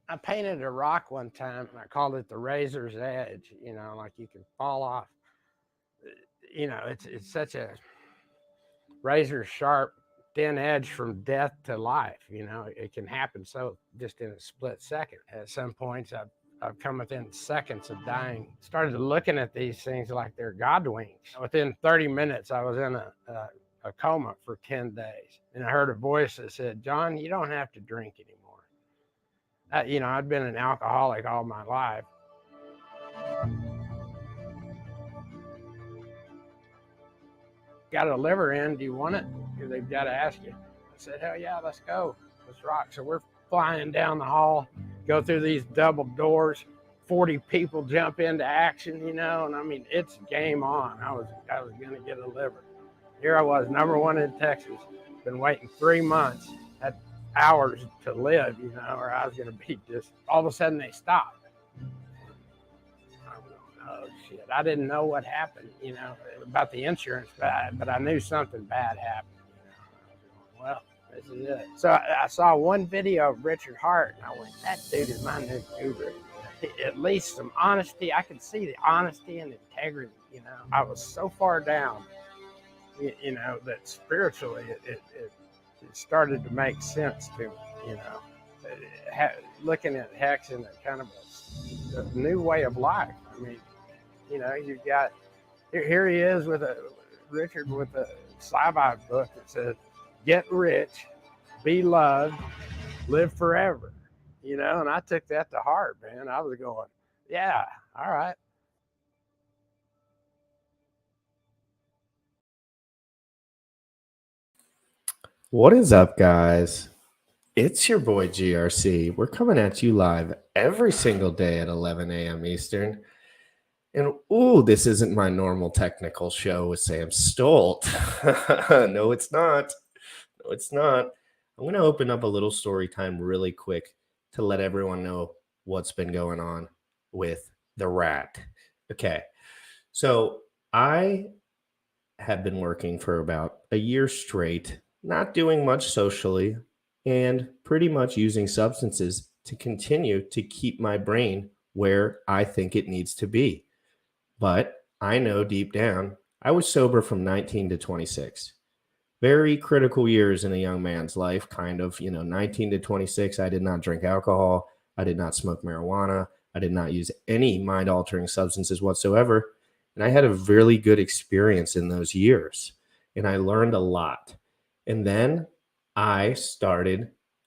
I painted a rock one time and I called it the razor's edge, like you can fall off. It's such a razor sharp, thin edge from death to life. It can happen so just in a split second. At some points, I've come within seconds of dying. Started looking at these things like they're God wings. Within 30 minutes, I was in a coma for 10 days. And I heard a voice that said, John, you don't have to drink anymore. I'd been an alcoholic all my life. Got a liver in, do you want it? Because they've got to ask you. I said, hell yeah, let's go. Let's rock. So we're flying down the hall, go through these double doors, 40 people jump into action, and I mean, it's game on. I was going to get a liver. Here I was, number one in Texas, been waiting 3 months, had hours to live, or I was going to be just, all of a sudden they stopped. Oh shit! I didn't know what happened, about the insurance, but I knew something bad happened. Well, this is it. So I saw one video of Richard Hart, and I went, "That dude is my new guru." At least some honesty. I could see the honesty and integrity. I was so far down, that spiritually it started to make sense to me. Looking at Hex in a kind of a new way of life. I mean, you've got here he is with Richard with a sci-fi book that says, "Get rich, be loved, live forever." And I took that to heart, man. I was going, yeah, all right. What is up, guys? It's your boy GRC. We're coming at you live every single day at 11 a.m. Eastern. And this isn't my normal technical show with Sam Stolt. No, it's not. No, it's not. I'm going to open up a little story time really quick to let everyone know what's been going on with the rat. Okay. So I have been working for about a year straight, not doing much socially, and pretty much using substances to continue to keep my brain where I think it needs to be. But I know deep down, I was sober from 19 to 26. Very critical years in a young man's life, kind of, 19 to 26. I did not drink alcohol. I did not smoke marijuana. I did not use any mind altering substances whatsoever. And I had a really good experience in those years. And I learned a lot. And then I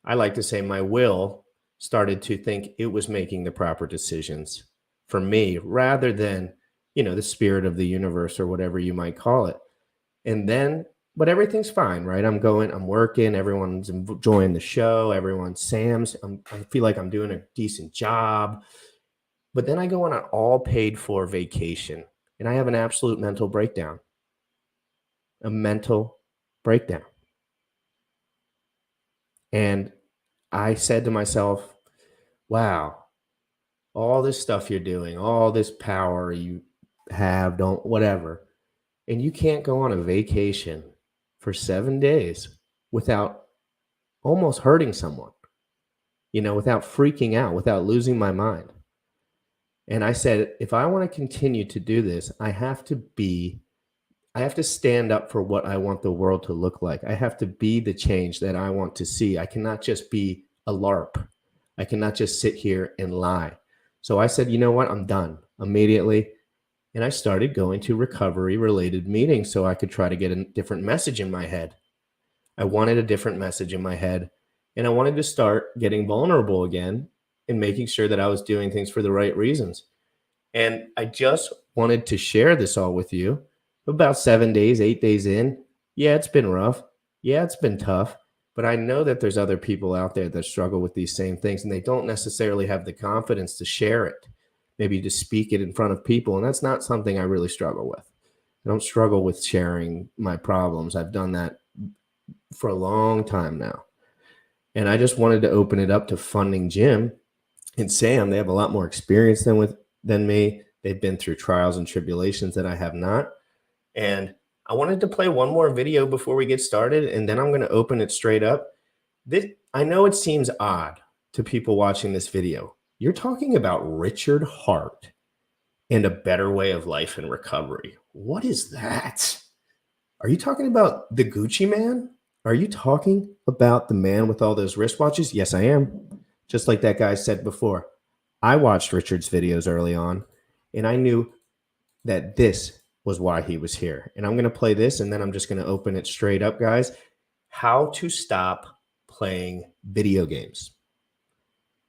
like to say my will started to think it was making the proper decisions for me rather than, the spirit of the universe or whatever you might call it. But everything's fine, right? I'm working, everyone's enjoying the show, I feel like I'm doing a decent job. But then I go on an all paid for vacation and I have an absolute mental breakdown. A mental breakdown. And I said to myself, wow, all this stuff you're doing, all this power you have, whatever. And you can't go on a vacation for 7 days without almost hurting someone, without freaking out, without losing my mind. And I said, if I want to continue to do this, I have to stand up for what I want the world to look like. I have to be the change that I want to see. I cannot just be a LARP. I cannot just sit here and lie. So I said, you know what? I'm done immediately. And I started going to recovery-related meetings so I could try to get a different message in my head. I wanted a different message in my head. And I wanted to start getting vulnerable again and making sure that I was doing things for the right reasons. And I just wanted to share this all with you. About 7 days, 8 days in, yeah, it's been rough. Yeah, it's been tough. But I know that there's other people out there that struggle with these same things, and they don't necessarily have the confidence to share it, maybe to speak it in front of people. And that's not something I really struggle with. I don't struggle with sharing my problems. I've done that for a long time now. And I just wanted to open it up to Funding Jim and Sam. They have a lot more experience than me. They've been through trials and tribulations that I have not. And I wanted to play one more video before we get started, and then I'm going to open it straight up. I know it seems odd to people watching this video. You're talking about Richard Hart and a better way of life and recovery. What is that? Are you talking about the Gucci man? Are you talking about the man with all those wristwatches? Yes, I am. Just like that guy said before. I watched Richard's videos early on, and I knew that this was why he was here. And I'm going to play this, and then I'm just going to open it straight up, guys. How to stop playing video games.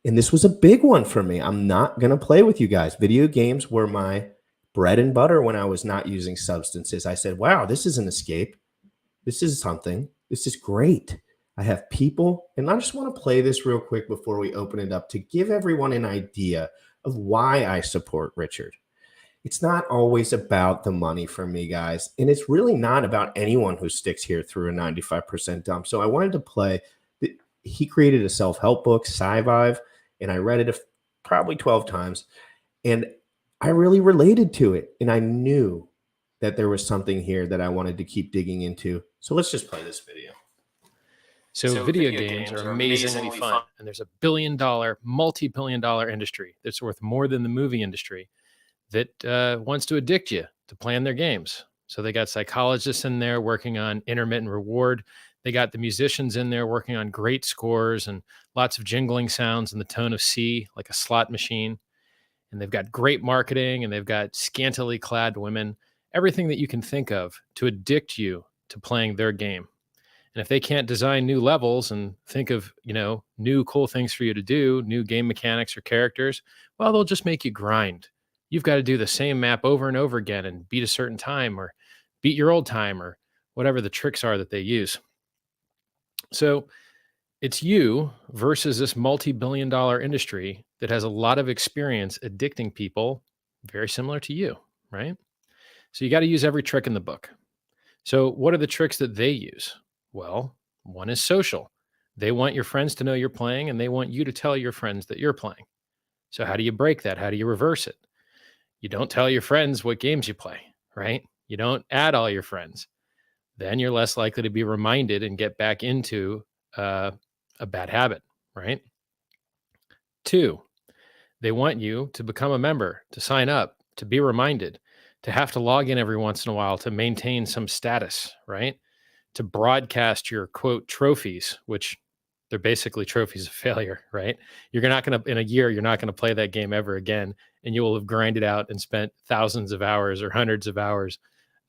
And this was a big one for me. I'm not going to play with you guys. Video games were my bread and butter when I was not using substances. I said, wow, this is an escape. This is something. This is great. I have people, and I just want to play this real quick before we open it up to give everyone an idea of why I support Richard. It's not always about the money for me, guys. And it's really not about anyone who sticks here through a 95% dump. So I wanted to play. He created a self-help book, Sci-Vive, and I read it probably 12 times. And I really related to it. And I knew that there was something here that I wanted to keep digging into. So let's just play this video. So video games are amazingly fun. And there's $1 billion, multi-billion dollar industry that's worth more than the movie industry that wants to addict you to playing their games. So they got psychologists in there working on intermittent reward. They got the musicians in there working on great scores and lots of jingling sounds in the tone of C, like a slot machine. And they've got great marketing, and they've got scantily clad women, everything that you can think of to addict you to playing their game. And if they can't design new levels and think of, new cool things for you to do, new game mechanics or characters, well, they'll just make you grind. You've got to do the same map over and over again and beat a certain time or beat your old time or whatever the tricks are that they use. So it's you versus this multi-billion dollar industry that has a lot of experience addicting people very similar to you, right? So you got to use every trick in the book. So what are the tricks that they use? Well, one is social. They want your friends to know you're playing, and they want you to tell your friends that you're playing. So how do you break that? How do you reverse it? You don't tell your friends what games you play, right? You don't add all your friends. Then you're less likely to be reminded and get back into a bad habit, right? 2, they want you to become a member, to sign up, to be reminded, to have to log in every once in a while to maintain some status, right? To broadcast your quote trophies, which they're basically trophies of failure, right? You're not going to, in a year, you're not going to play that game ever again. And you will have grinded out and spent thousands of hours or hundreds of hours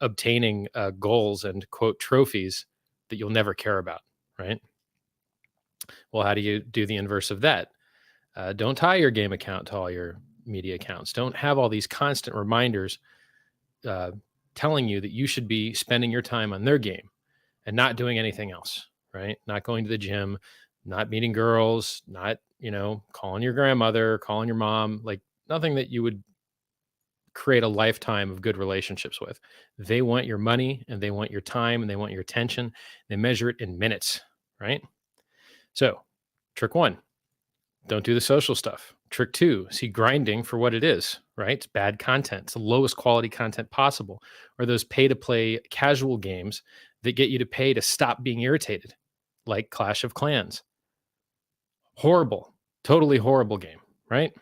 obtaining goals and quote trophies that you'll never care about, right? Well, how do you do the inverse of that? Don't tie your game account to all your media accounts. Don't have all these constant reminders telling you that you should be spending your time on their game and not doing anything else, right? Not going to the gym, not meeting girls, not, calling your grandmother, calling your mom, like nothing that you would create a lifetime of good relationships with. They want your money, and they want your time, and they want your attention. They measure it in minutes, right? So trick 1, don't do the social stuff. Trick 2, see grinding for what it is, right? It's bad content. It's the lowest quality content possible. Or those pay-to-play casual games that get you to pay to stop being irritated, like Clash of Clans. Horrible, totally horrible game, right?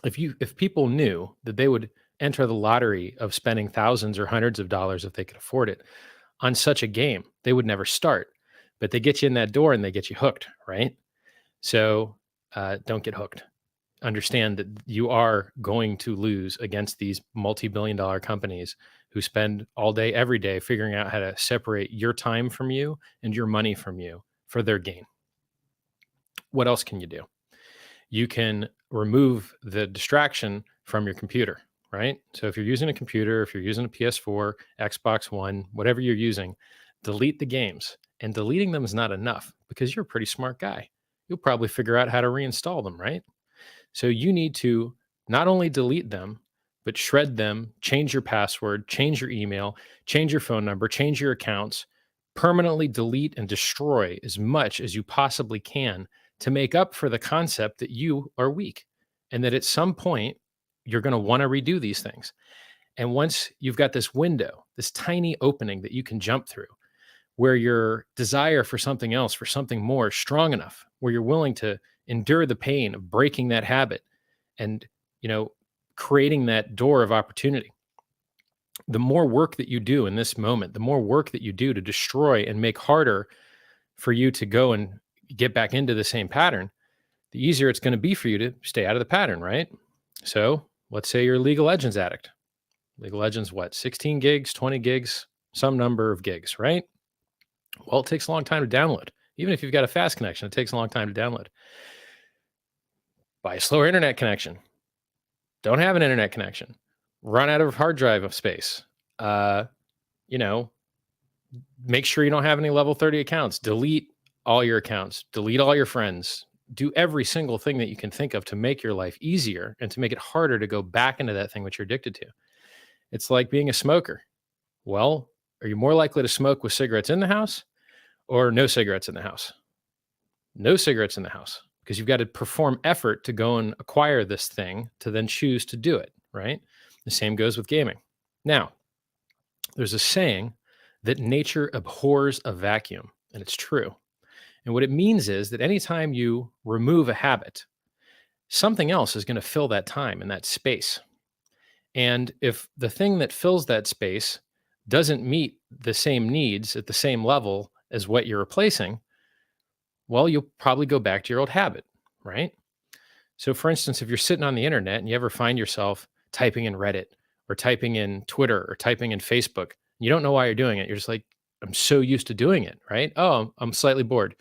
If people knew that they would enter the lottery of spending thousands or hundreds of dollars if they could afford it on such a game, they would never start. But they get you in that door and they get you hooked, right? So don't get hooked. Understand that you are going to lose against these multi-billion dollar companies who spend all day, every day figuring out how to separate your time from you and your money from you for their gain. What else can you do? You can remove the distraction from your computer, right? So if you're using a computer, if you're using a PS4, Xbox One, whatever you're using, delete the games. And deleting them is not enough because you're a pretty smart guy. You'll probably figure out how to reinstall them, right? So you need to not only delete them, but shred them, change your password, change your email, change your phone number, change your accounts, permanently delete and destroy as much as you possibly can to make up for the concept that you are weak and that at some point you're going to want to redo these things. And once you've got this window, this tiny opening that you can jump through, where your desire for something else, for something more is strong enough, where you're willing to endure the pain of breaking that habit and, creating that door of opportunity. The more work that you do in this moment, the more work that you do to destroy and make harder for you to go and get back into the same pattern, the easier it's going to be for you to stay out of the pattern, right? So let's say you're a League of Legends addict. League of Legends, 16 gigs, 20 gigs, some number of gigs, right? Well, it takes a long time to download. Even if you've got a fast connection, it takes a long time to download. Buy a slower internet connection. Don't have an internet connection. Run out of hard drive space. Make sure you don't have any level 30 accounts. Delete all your accounts. Delete all your friends. Do every single thing that you can think of to make your life easier and to make it harder to go back into that thing which you're addicted to. It's like being a smoker. Well, are you more likely to smoke with cigarettes in the house or no cigarettes in the house? No cigarettes in the house, because you've got to perform effort to go and acquire this thing to then choose to do it, right? The same goes with gaming. Now, there's a saying that nature abhors a vacuum, and it's true. And what it means is that anytime you remove a habit, something else is going to fill that time and that space. And if the thing that fills that space doesn't meet the same needs at the same level as what you're replacing, well, you'll probably go back to your old habit, right? So for instance, if you're sitting on the internet and you ever find yourself typing in Reddit or typing in Twitter or typing in Facebook, you don't know why you're doing it. You're just like, I'm so used to doing it, right? Oh, I'm slightly bored.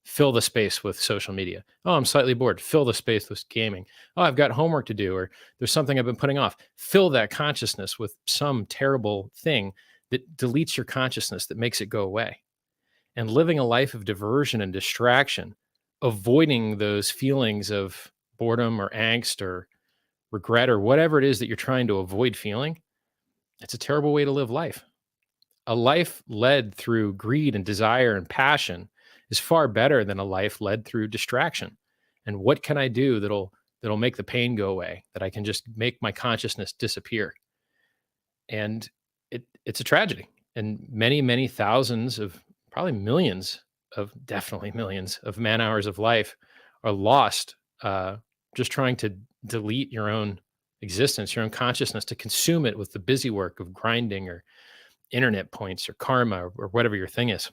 Fill the space with social media. Oh, I'm slightly bored. Fill the space with gaming. Oh, I've got homework to do, or there's something I've been putting off. Fill that consciousness with some terrible thing that deletes your consciousness, that makes it go away. And living a life of diversion and distraction, avoiding those feelings of boredom or angst or regret or whatever it is that you're trying to avoid feeling, it's a terrible way to live life. A life led through greed and desire and passion is far better than a life led through distraction. And what can I do that'll make the pain go away, that I can just make my consciousness disappear? And it's a tragedy. And many, many thousands of, probably millions of, definitely millions of man hours of life are lost just trying to delete your own existence, your own consciousness, to consume it with the busy work of grinding or internet points or karma or whatever your thing is.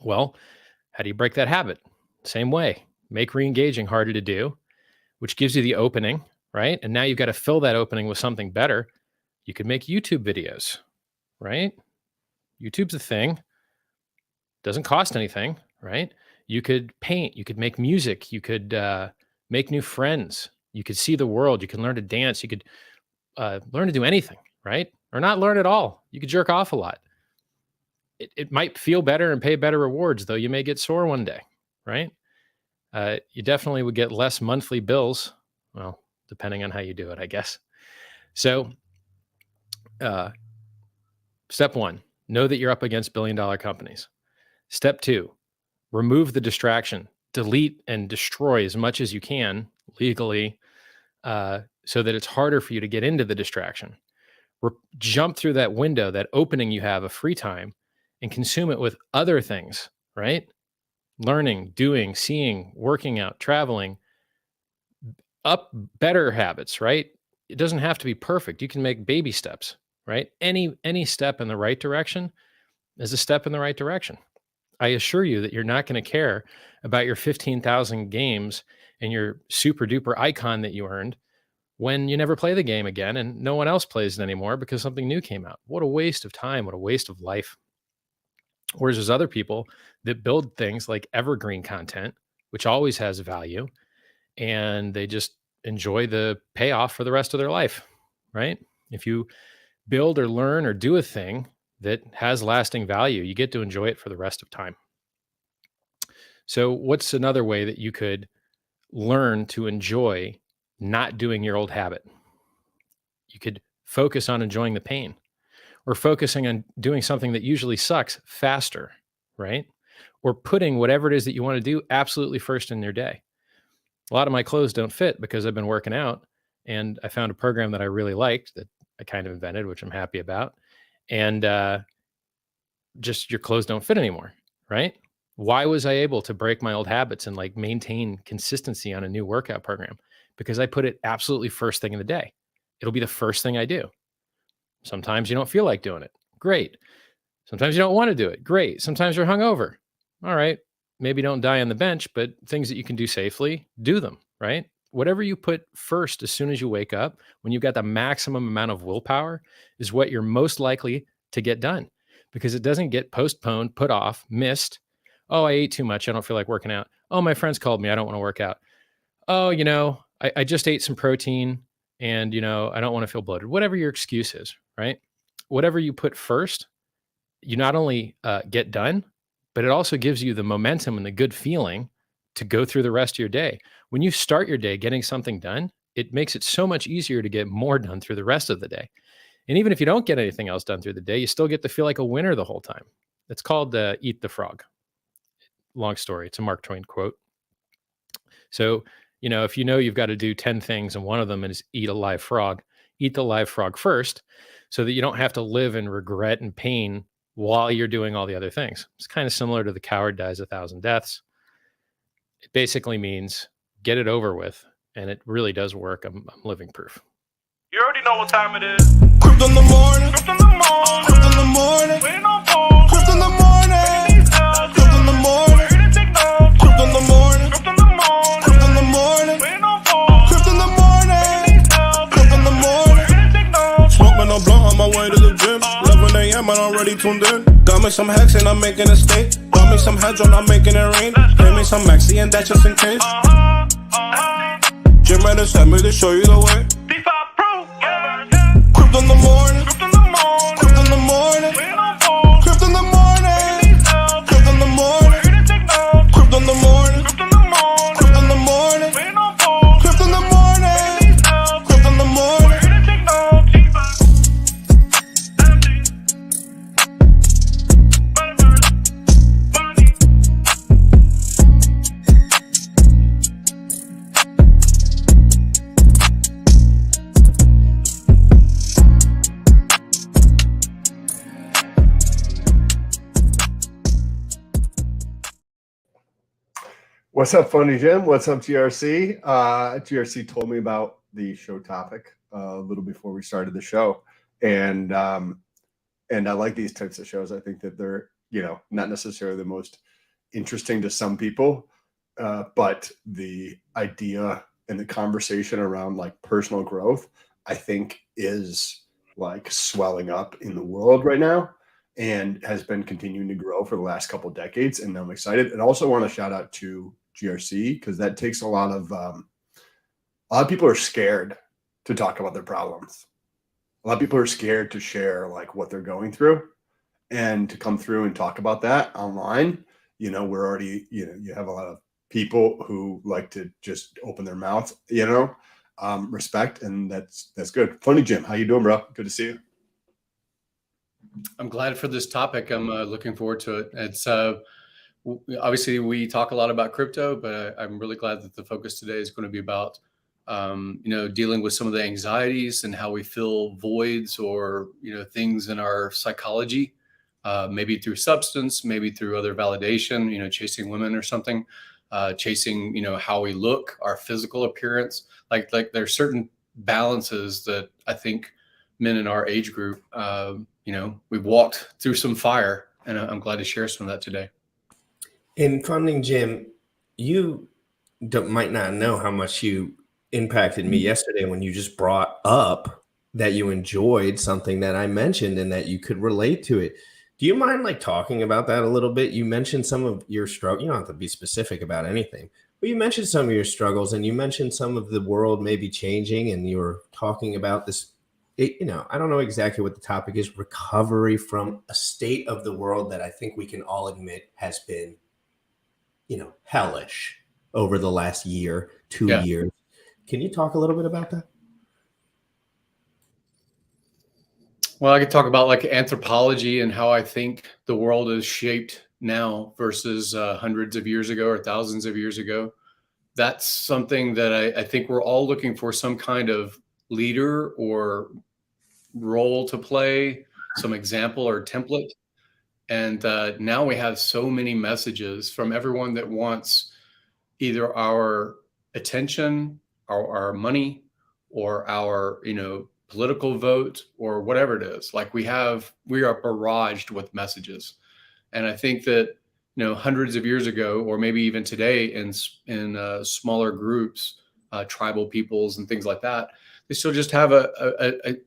Well, how do you break that habit? Same way. Make re-engaging harder to do, which gives you the opening, right? And now you've got to fill that opening with something better. You could make YouTube videos, right? YouTube's a thing. Doesn't cost anything, right? You could paint, you could make music, you could make new friends, you could see the world, you can learn to dance, you could learn to do anything, right? Or not learn at all. You could jerk off a lot. It might feel better and pay better rewards, though you may get sore one day, right? You definitely would get less monthly bills. Well, depending on how you do it, I guess. So step one, know that you're up against billion-dollar companies. Step two, remove the distraction. Delete and destroy as much as you can legally so that it's harder for you to get into the distraction. Jump through that window, that opening you have of free time, and consume it with other things, right? Learning, doing, seeing, working out, traveling, up better habits, right? It doesn't have to be perfect. You can make baby steps, right? Any step in the right direction is a step in the right direction. I assure you that you're not going to care about your 15,000 games and your super duper icon that you earned when you never play the game again and no one else plays it anymore because something new came out. What a waste of time. What a waste of life. Whereas there's other people that build things like evergreen content, which always has value, and they just enjoy the payoff for the rest of their life, right? If you build or learn or do a thing that has lasting value, you get to enjoy it for the rest of time. So what's another way that you could learn to enjoy not doing your old habit? You could focus on enjoying the pain, or focusing on doing something that usually sucks faster, right? Or putting whatever it is that you want to do absolutely first in your day. A lot of my clothes don't fit because I've been working out, and I found a program that I really liked that I kind of invented, which I'm happy about. And just your clothes don't fit anymore, right? Why was I able to break my old habits and like maintain consistency on a new workout program? Because I put it absolutely first thing in the day. It'll be the first thing I do. Sometimes you don't feel like doing it. Great. Sometimes you don't want to do it. Great. Sometimes you're hungover. All right. Maybe don't die on the bench, but things that you can do safely, do them, right? Whatever you put first as soon as you wake up, when you've got the maximum amount of willpower, is what you're most likely to get done because it doesn't get postponed, put off, missed. Oh, I ate too much. I don't feel like working out. Oh, my friends called me. I don't want to work out. Oh, I just ate some protein and, I don't want to feel bloated. Whatever your excuse is, right? Whatever you put first, you not only get done, but it also gives you the momentum and the good feeling to go through the rest of your day. When you start your day getting something done, it makes it so much easier to get more done through the rest of the day. And even if you don't get anything else done through the day, you still get to feel like a winner the whole time. It's called Eat the Frog. Long story. It's a Mark Twain quote. So, if you've got to do 10 things and one of them is eat a live frog, eat the live frog first so that you don't have to live in regret and pain while you're doing all the other things. It's kind of similar to the coward dies 1,000 deaths. It basically means get it over with. And it really does work. I'm living proof. You already know what time it is. Crypt in the morning. Crypt in the morning. Crypt in the morning. Waiting on phone. Crypt in the morning. Crypt in the morning. Crypt in the morning. Crypt in the morning. Crypt in the morning. Waiting on phone. Crypt in the morning. Crypt in the morning. Smoking a blunt on my way to the gym. 11 a.m. I'm already tuned in. Got me some hacks and I'm making a stake. Got me some heads on, I'm making it rain. Pay me some maxi and that's just in case. Jim ready to send me to show you the way. Crypt in the morning. Crypt in the morning. Crypt in the morning. Crypt in the morning. Crypt in the morning. Crypt in the morning. Crypt in the morning. Crypt in the morning. Crypt in the morning. Crypt in the morning. What's up, Funny Jim? What's up, GRC? GRC told me about the show topic a little before we started the show, and I like these types of shows. I think that they're not necessarily the most interesting to some people, but the idea and the conversation around like personal growth, I think, is like swelling up in the world right now and has been continuing to grow for the last couple of decades. And I'm excited. And also want to shout out to GRC because that takes a lot of people are scared to talk about their problems. A lot of people are scared to share like what they're going through, and to come through and talk about that online. We're already, you have a lot of people who like to just open their mouth, respect, and that's good. Funny Jim, how you doing, bro? Good to see you. I'm glad for this topic. I'm looking forward to it. It's obviously we talk a lot about crypto, but I'm really glad that the focus today is going to be about dealing with some of the anxieties and how we fill voids or things in our psychology, maybe through substance, maybe through other validation, chasing women or something, chasing how we look, our physical appearance. Like there's certain balances that I think men in our age group, we've walked through some fire, and I'm glad to share some of that today. In Funding Jim, you might not know how much you impacted me yesterday when you just brought up that you enjoyed something that I mentioned and that you could relate to it. Do you mind like talking about that a little bit? You mentioned some of your struggle. You don't have to be specific about anything, but you mentioned some of your struggles, and you mentioned some of the world maybe changing, and you were talking about this. I don't know exactly what the topic is, recovery from a state of the world that I think we can all admit has been, hellish over the last year, 2 years. Can you talk a little bit about that? Well, I could talk about like anthropology and how I think the world is shaped now versus hundreds of years ago or thousands of years ago. That's something that I think we're all looking for, some kind of leader or role to play, some example or template. And now we have so many messages from everyone that wants either our attention, our money, or our, political vote, or whatever it is. Like we are barraged with messages. And I think that, hundreds of years ago, or maybe even today in smaller groups, tribal peoples and things like that, they still just have a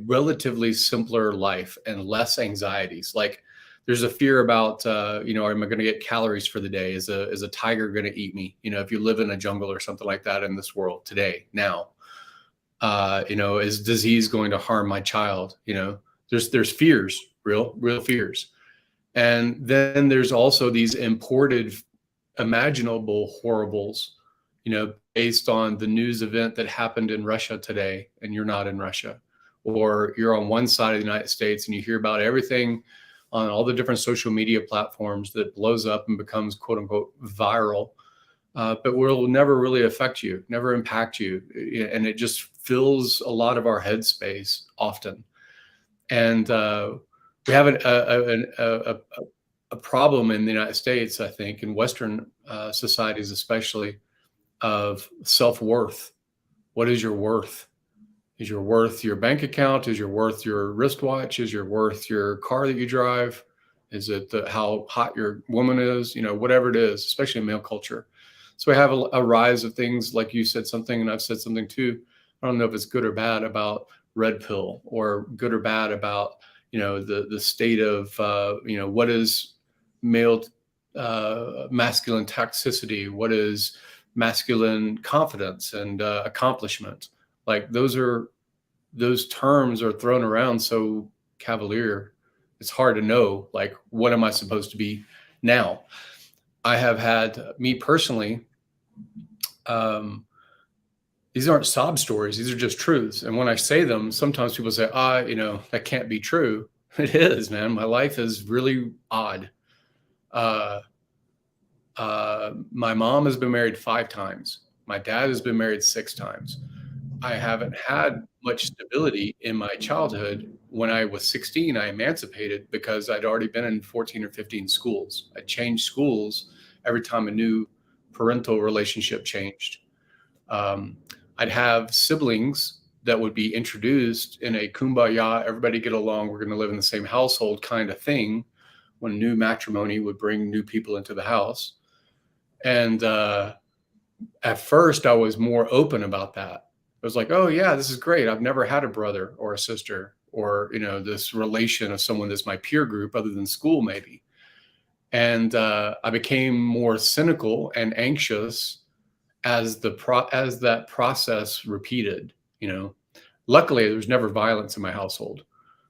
relatively simpler life and less anxieties. Like there's a fear about, am I going to get calories for the day? Is a tiger going to eat me? If you live in a jungle or something like that in this world today, now, is disease going to harm my child? There's fears, real fears. And then there's also these imported imaginable horribles, based on the news event that happened in Russia today, and you're not in Russia, or you're on one side of the United States and you hear about everything on all the different social media platforms that blows up and becomes quote unquote viral, but will never really affect you, never impact you. And it just fills a lot of our headspace often. And we have a problem in the United States, I think, in Western societies especially, of self-worth. What is your worth? Is your worth your bank account? Is your worth your wristwatch? Is your worth your car that you drive? Is it how hot your woman is? Whatever it is, especially in male culture. So we have a rise of things, like you said something, and I've said something too. I don't know if it's good or bad about red pill, or good or bad about, the state of, what is male, masculine toxicity? What is masculine confidence and accomplishment? Like those terms are thrown around so cavalier. It's hard to know, like, what am I supposed to be now? I have had, me personally, these aren't sob stories. These are just truths. And when I say them, sometimes people say, that can't be true. It is, man. My life is really odd. My mom has been married 5 times. My dad has been married 6 times. I haven't had much stability in my childhood. When I was 16, I emancipated because I'd already been in 14 or 15 schools. I changed schools every time a new parental relationship changed. I'd have siblings that would be introduced in a kumbaya, everybody get along, we're going to live in the same household kind of thing, when new matrimony would bring new people into the house. And at first, I was more open about that. I was like, oh, yeah, this is great. I've never had a brother or a sister, or, this relation of someone that's my peer group other than school, maybe. And I became more cynical and anxious as that process repeated. Luckily, there was never violence in my household,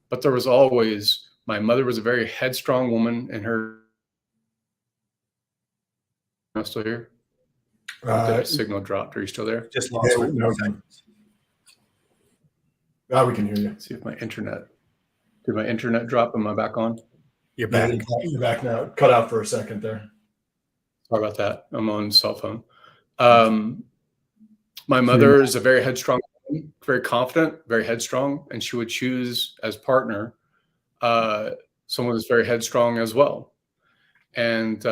but there was always, my mother was a very headstrong woman, and her. Am I still here? That signal dropped. Are you still there? Just lost. Yeah, no, now we can hear you. Let's see if my internet. Did my internet drop? Am I back on? You're back. You're back now. Cut out for a second there. Sorry about that. I'm on cell phone. My mother is a very headstrong woman, very confident, very headstrong, and she would choose as partner someone that's very headstrong as well. And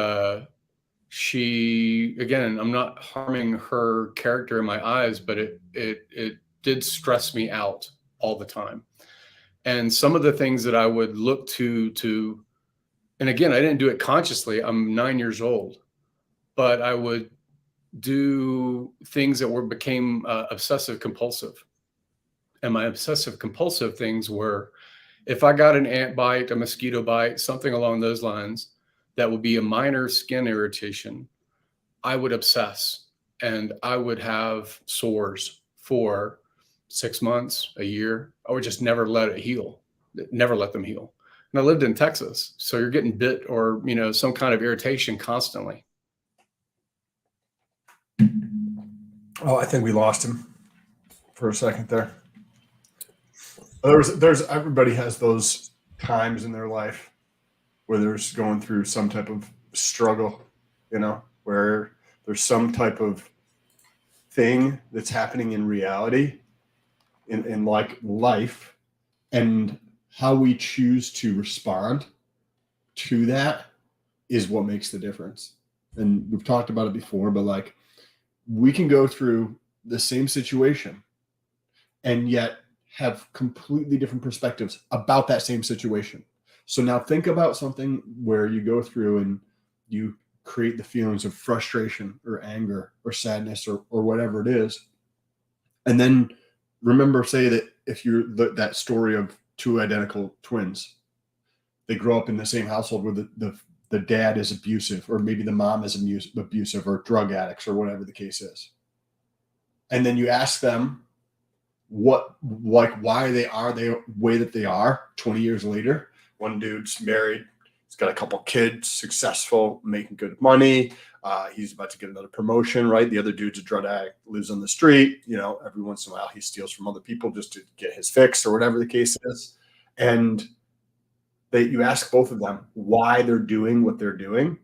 she, again, I'm not harming her character in my eyes, but it did stress me out all the time. And some of the things that I would look to, and again, I didn't do it consciously. I'm 9 years old, but I would do things that became obsessive compulsive. And my obsessive compulsive things were, if I got an ant bite, a mosquito bite, something along those lines, that would be a minor skin irritation, I would obsess, and I would have sores for 6 months, a year. I would just never let it heal, never let them heal. And I lived in Texas, so you're getting bit or, some kind of irritation constantly. Oh, I think we lost him for a second there. There's everybody has those times in their life where there's going through some type of struggle, where there's some type of thing that's happening in reality, in like life, and how we choose to respond to that is what makes the difference. And we've talked about it before, but like we can go through the same situation and yet have completely different perspectives about that same situation. So now think about something where you go through and you create the feelings of frustration or anger or sadness or whatever it is. And then remember, say that if you're that story of two identical twins, they grow up in the same household where the dad is abusive, or maybe the mom is abusive, or drug addicts, or whatever the case is. And then you ask them why they are the way that they are 20 years later. One dude's married, he's got a couple kids, successful, making good money. He's about to get another promotion, right? The other dude's a drug addict, lives on the street. You know, every once in a while he steals from other people just to get his fix or whatever the case is. And you ask both of them why they're doing what they're doing.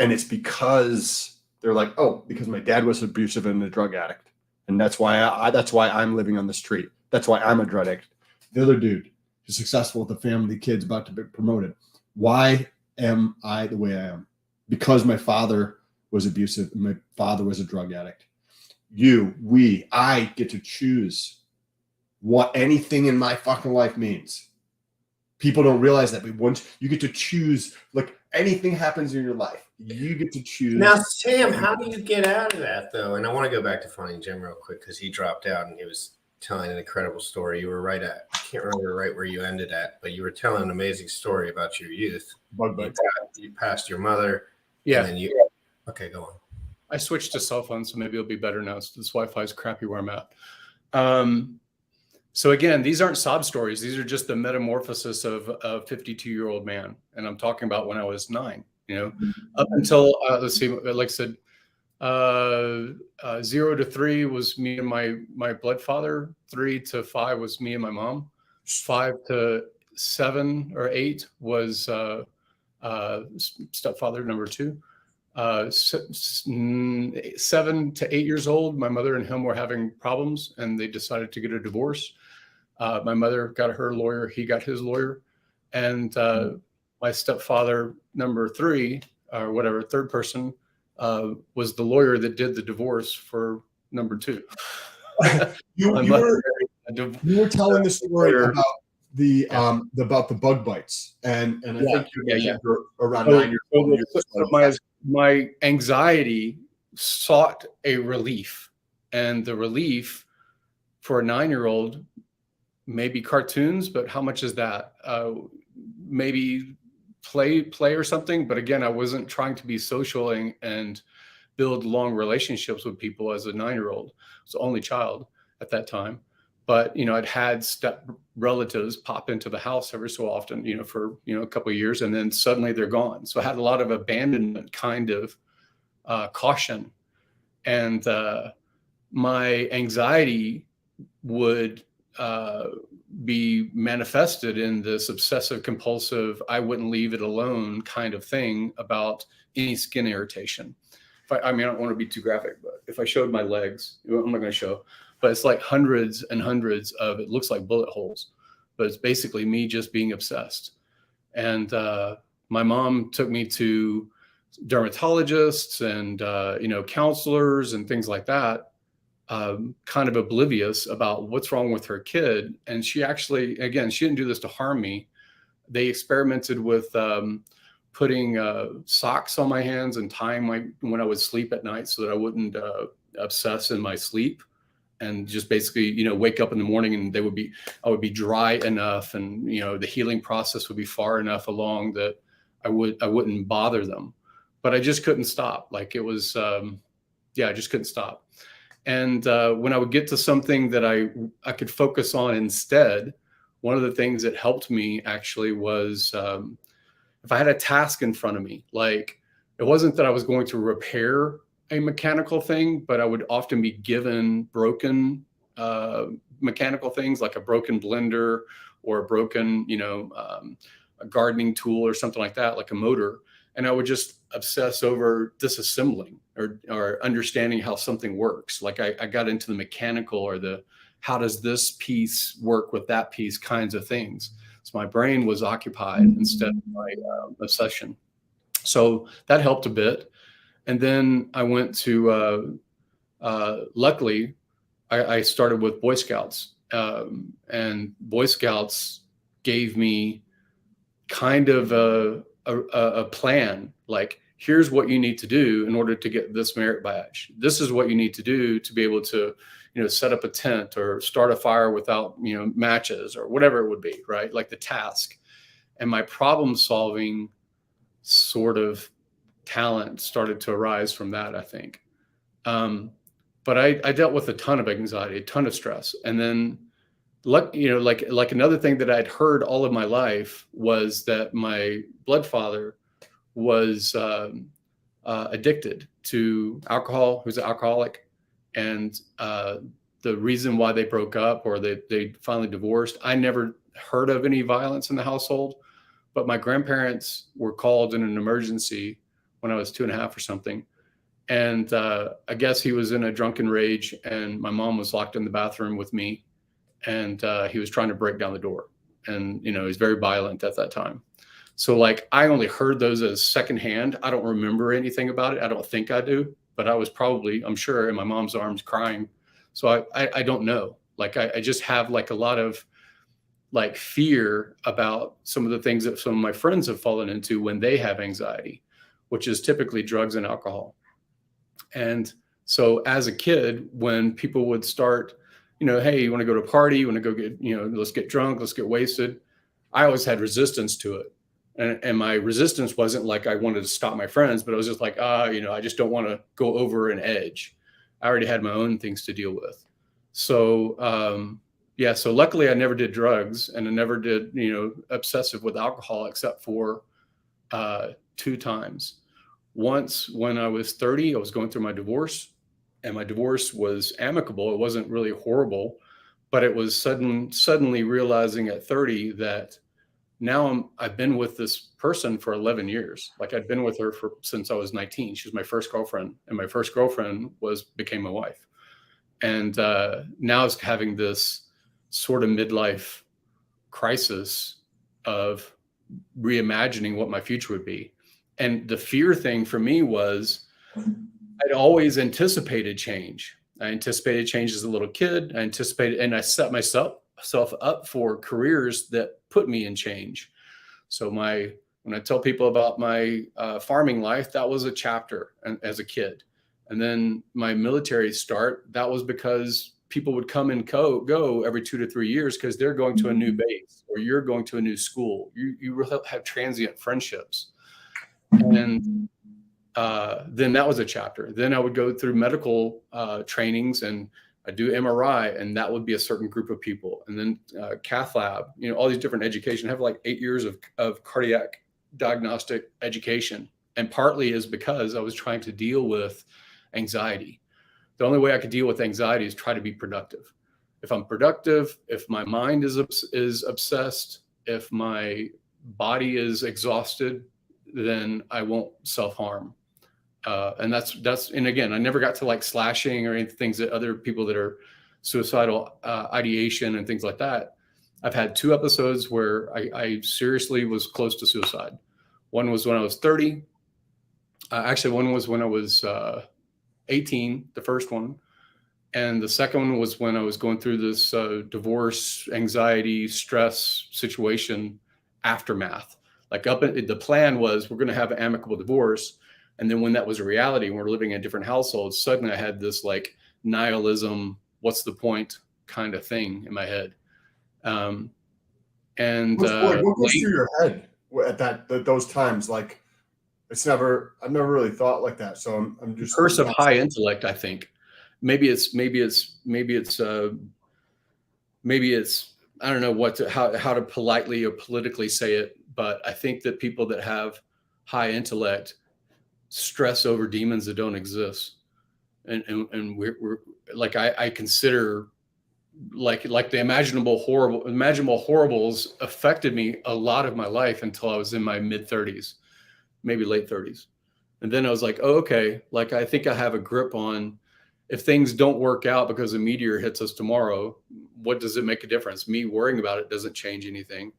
And it's because they're like, oh, because my dad was abusive and a drug addict. And that's why I'm living on the street. That's why I'm a drug addict. The other dude is successful with a family, kids about to be promoted. Why am I the way I am? Because my father was abusive and my father was a drug addict. I get to choose what anything in my fucking life means. People don't realize that, but once you get to choose, like anything happens in your life, you get to choose. Now, Sam, how do you get out of that, though? And I want to go back to Funny Jim real quick because he dropped out and he was telling an incredible story. You were right I can't remember right where you ended at, but you were telling an amazing story about your youth. Bug bites. You passed your mother. Yeah. And then okay, go on. I switched to cell phone, so maybe it'll be better now. So this Wi-Fi is crappy where I'm at. So again, these aren't sob stories. These are just the metamorphosis of a 52-year-old man. And I'm talking about when I was 9, up until, let's see, like I said, 0 to 3 was me and my blood father. 3 to 5 was me and my mom. 5 to 7 or 8 was stepfather number 2. 7 to 8 years old, my mother and him were having problems and they decided to get a divorce. My mother got her lawyer, he got his lawyer. And my stepfather, number 3, or whatever, third person, was the lawyer that did the divorce for number 2. You were telling the story about the bug bites, and I think you were around 9 years old. So my anxiety sought a relief, and the relief for a 9-year-old, maybe cartoons, but how much is that? Maybe play or something. But again, I wasn't trying to be social and build long relationships with people as a 9-year-old. I was the only child at that time. But, I'd had step relatives pop into the house every so often, for, a couple of years, and then suddenly they're gone. So I had a lot of abandonment kind of caution. And my anxiety would be manifested in this obsessive compulsive, I wouldn't leave it alone kind of thing about any skin irritation. I don't want to be too graphic, but if I showed my legs, I'm not going to show, but it's like hundreds and hundreds of, it looks like bullet holes, but it's basically me just being obsessed. And my mom took me to dermatologists and, counselors and things like that, kind of oblivious about what's wrong with her kid. And she actually, again, she didn't do this to harm me. They experimented with putting socks on my hands and tying when I would sleep at night so that I wouldn't obsess in my sleep. And just basically, wake up in the morning and I would be dry enough, and the healing process would be far enough along that I wouldn't bother them. But I just couldn't stop. Like it was, I just couldn't stop. And when I would get to something that I could focus on instead, one of the things that helped me actually was if I had a task in front of me, like it wasn't that I was going to repair a mechanical thing, but I would often be given broken mechanical things, like a broken blender or a broken, a gardening tool or something like that, like a motor. And I would just obsess over disassembling or understanding how something works. Like I got into the mechanical or how does this piece work with that piece kinds of things. So my brain was occupied instead of my obsession. So that helped a bit. And then I went to, luckily, I started with Boy Scouts. And Boy Scouts gave me kind of a plan, like, here's what you need to do in order to get this merit badge. This is what you need to do to be able to, set up a tent or start a fire without, matches or whatever it would be, right? Like the task. And my problem solving sort of talent started to arise from that, I think. But I dealt with a ton of anxiety, a ton of stress. And then, like another thing that I'd heard all of my life was that my blood father was addicted to alcohol. He was an alcoholic. And the reason why they broke up or they finally divorced, I never heard of any violence in the household. But my grandparents were called in an emergency when I was 2.5 or something. And I guess he was in a drunken rage, and my mom was locked in the bathroom with me, and he was trying to break down the door. And, he was very violent at that time. So like, I only heard those as secondhand. I don't remember anything about it. I don't think I do, but I was probably, I'm sure, in my mom's arms crying. So I don't know. Like, I just have like a lot of like fear about some of the things that some of my friends have fallen into when they have anxiety, which is typically drugs and alcohol. And so as a kid, when people would start, hey, you want to go to a party? You want to go get, let's get drunk, let's get wasted. I always had resistance to it. And my resistance wasn't like I wanted to stop my friends, but it was just like, I just don't want to go over an edge. I already had my own things to deal with. So, so luckily I never did drugs, and I never did, obsessive with alcohol except for 2 times. Once when I was 30, I was going through my divorce, and my divorce was amicable. It wasn't really horrible, but it was suddenly realizing at 30 that now I've been with this person for 11 years. Like, I'd been with her since I was 19. She was my first girlfriend, and my first girlfriend became my wife. And now it's having this sort of midlife crisis of reimagining what my future would be. And the fear thing for me was I'd always anticipated change. I anticipated change as a little kid. And I set myself up for careers that put me in change. So when I tell people about my farming life, that was a chapter as a kid. And then my military start, that was because people would come and go every 2 to 3 years because they're going to a new base, or you're going to a new school. You have transient friendships. And then that was a chapter. Then I would go through medical trainings, and I do MRI, and that would be a certain group of people. And then cath lab, all these different education. I have like 8 years of cardiac diagnostic education. And partly is because I was trying to deal with anxiety. The only way I could deal with anxiety is try to be productive. If I'm productive, if my mind is obsessed, if my body is exhausted, then I won't self-harm. And and again, I never got to like slashing or any things that other people that are suicidal ideation and things like that. I've had 2 episodes where I seriously was close to suicide. One was when I was 30. Actually, one was when I was 18, the first one. And the second one was when I was going through this divorce, anxiety, stress situation aftermath. Like the plan was we're going to have an amicable divorce. And then when that was a reality, when we're living in different households, suddenly I had this like nihilism, what's the point kind of thing in my head. What goes through your head at those times? Like, I've never really thought like that. So I'm just curse of high intellect. I think maybe it's I don't know how to politely or politically say it, but I think that people that have high intellect stress over demons that don't exist. And we're like, I consider like the imaginable horribles affected me a lot of my life until I was in my mid 30s, maybe late 30s. And then I was like, oh, okay. Like, I think I have a grip on if things don't work out because a meteor hits us tomorrow, what does it make a difference? Me worrying about it doesn't change anything.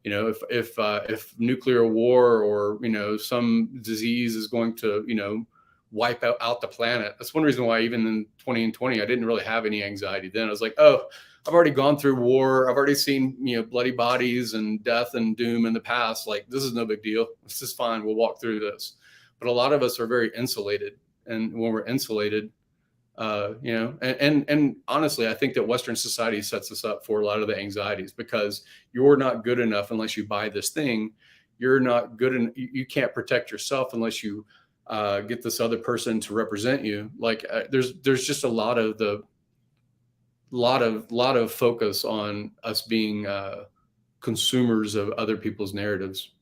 You know, if nuclear war or, you know, some disease is going to, you know, wipe out the planet. That's one reason why even in 2020, I didn't really have any anxiety then. I was like, oh, I've already gone through war. I've already seen, you know, bloody bodies and death and doom in the past. Like, this is no big deal. This is fine. We'll walk through this. But a lot of us are very insulated. And when we're insulated, you know, and honestly, I think that Western society sets us up for a lot of the anxieties, because you're not good enough unless you buy this thing. You're not good, and you can't protect yourself unless you get this other person to represent you. Like, there's just a lot of focus on us being consumers of other people's narratives.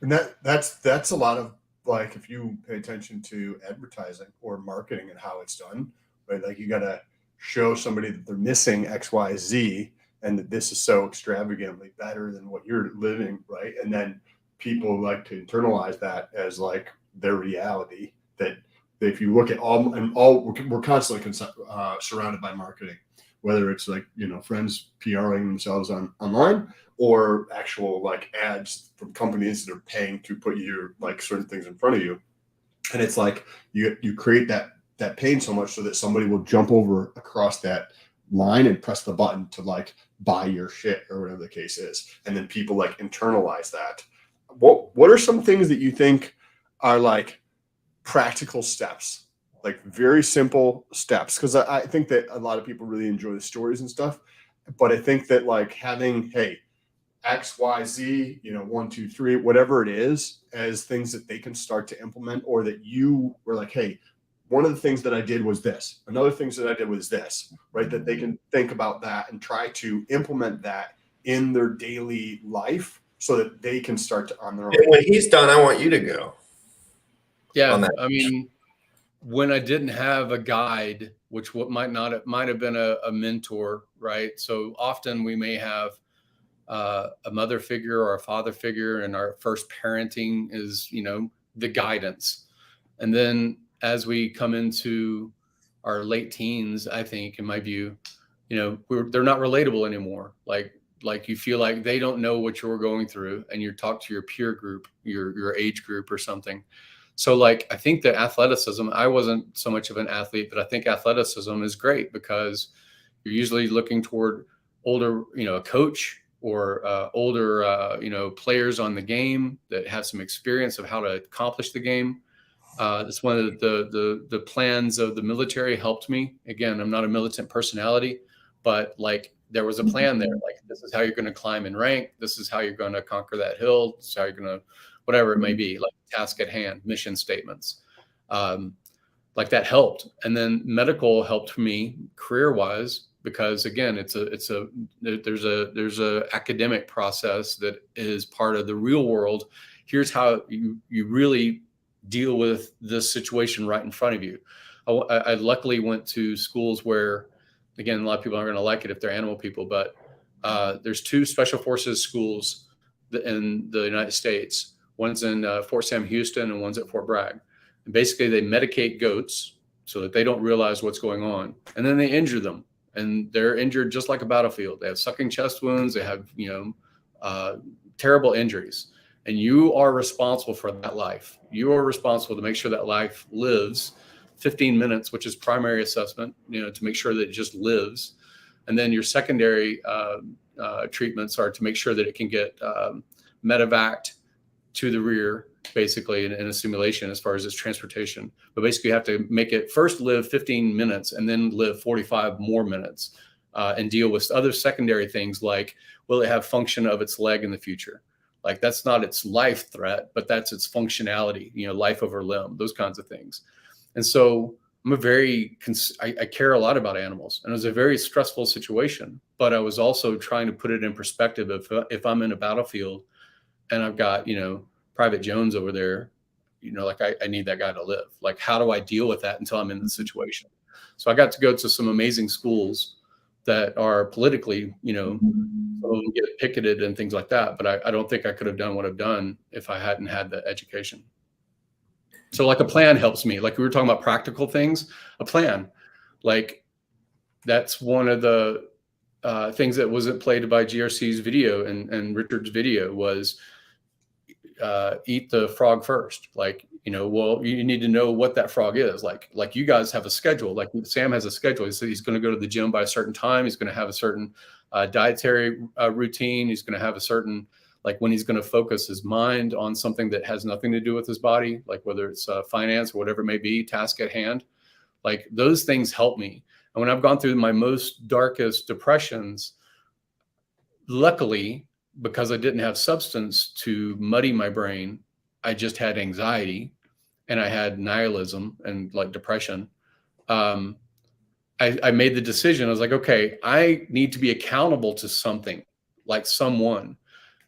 And that's a lot of, like, if you pay attention to advertising or marketing and how it's done, right? Like, you got to show somebody that they're missing X, Y, Z, and that this is so extravagantly better than what you're living, right? And then people like to internalize that as like their reality. That if you look at we're constantly surrounded by marketing, whether it's like, you know, friends PRing themselves online, or actual like ads from companies that are paying to put your like certain things in front of you. And it's like you create that pain so much so that somebody will jump over across that line and press the button to like buy your shit or whatever the case is. And then people like internalize that. What are some things that you think are like practical steps, like very simple steps? Because I think that a lot of people really enjoy the stories and stuff, but I think that like having, hey, X, Y, Z, you know, 1, 2, 3, whatever it is, as things that they can start to implement, or that you were like, hey, one of the things that I did was this. Another things that I did was this, right? That they can think about that and try to implement that in their daily life so that they can start to on their own. And when he's done, I want you to go. Yeah, I mean, when I didn't have a guide, which might have been a mentor, right? So often we may have a mother figure or a father figure, and our first parenting is, you know, the guidance. And then as we come into our late teens, I think, in my view, you know, they're not relatable anymore. Like you feel like they don't know what you're going through, and you talk to your peer group, your age group or something. So like, I think that athleticism, I wasn't so much of an athlete, but I think athleticism is great because you're usually looking toward older, you know, a coach or older, you know, players on the game that have some experience of how to accomplish the game. It's one of the plans of the military helped me. Again, I'm not a militant personality, but like there was a plan there. Like, this is how you're going to climb in rank. This is how you're going to conquer that hill. This is how you're going to, whatever it may be, like task at hand, mission statements. Like that helped. And then medical helped me career-wise, because again, there's a academic process that is part of the real world. Here's how you really deal with this situation right in front of you. I luckily went to schools where, again, a lot of people aren't going to like it if they're animal people, but there's 2 special forces schools in the United States. One's in Fort Sam Houston and one's at Fort Bragg. And basically they medicate goats so that they don't realize what's going on. And then they injure them. And they're injured just like a battlefield. They have sucking chest wounds. They have, you know, terrible injuries. And you are responsible for that life. You are responsible to make sure that life lives 15 minutes, which is primary assessment, you know, to make sure that it just lives. And then your secondary treatments are to make sure that it can get medevaced to the rear, basically in a simulation as far as its transportation. But basically you have to make it first live 15 minutes and then live 45 more minutes and deal with other secondary things like, will it have function of its leg in the future? Like, that's not its life threat, but that's its functionality, you know, life over limb, those kinds of things. And so I'm I care a lot about animals, and it was a very stressful situation, but I was also trying to put it in perspective. If I'm in a battlefield and I've got, you know, Private Jones over there, you know, like I need that guy to live. Like, how do I deal with that until I'm in the situation? So I got to go to some amazing schools that are politically, you know, get picketed and things like that. But I don't think I could have done what I've done if I hadn't had the education. So like a plan helps me. Like we were talking about practical things, a plan, like that's one of the things that wasn't played by GRC's video and Richard's video was eat the frog first. Like, well, you need to know what that frog is. Like you guys have a schedule. Like Sam has a schedule. So he's going to go to the gym by a certain time. He's going to have a certain dietary routine. He's going to have a certain, like when he's going to focus his mind on something that has nothing to do with his body, like whether it's finance or whatever it may be, task at hand. Like those things help me. And when I've gone through my most darkest depressions, luckily, because I didn't have substance to muddy my brain, I just had anxiety and I had nihilism and like depression. I made the decision. I was like, okay, I need to be accountable to something, like someone.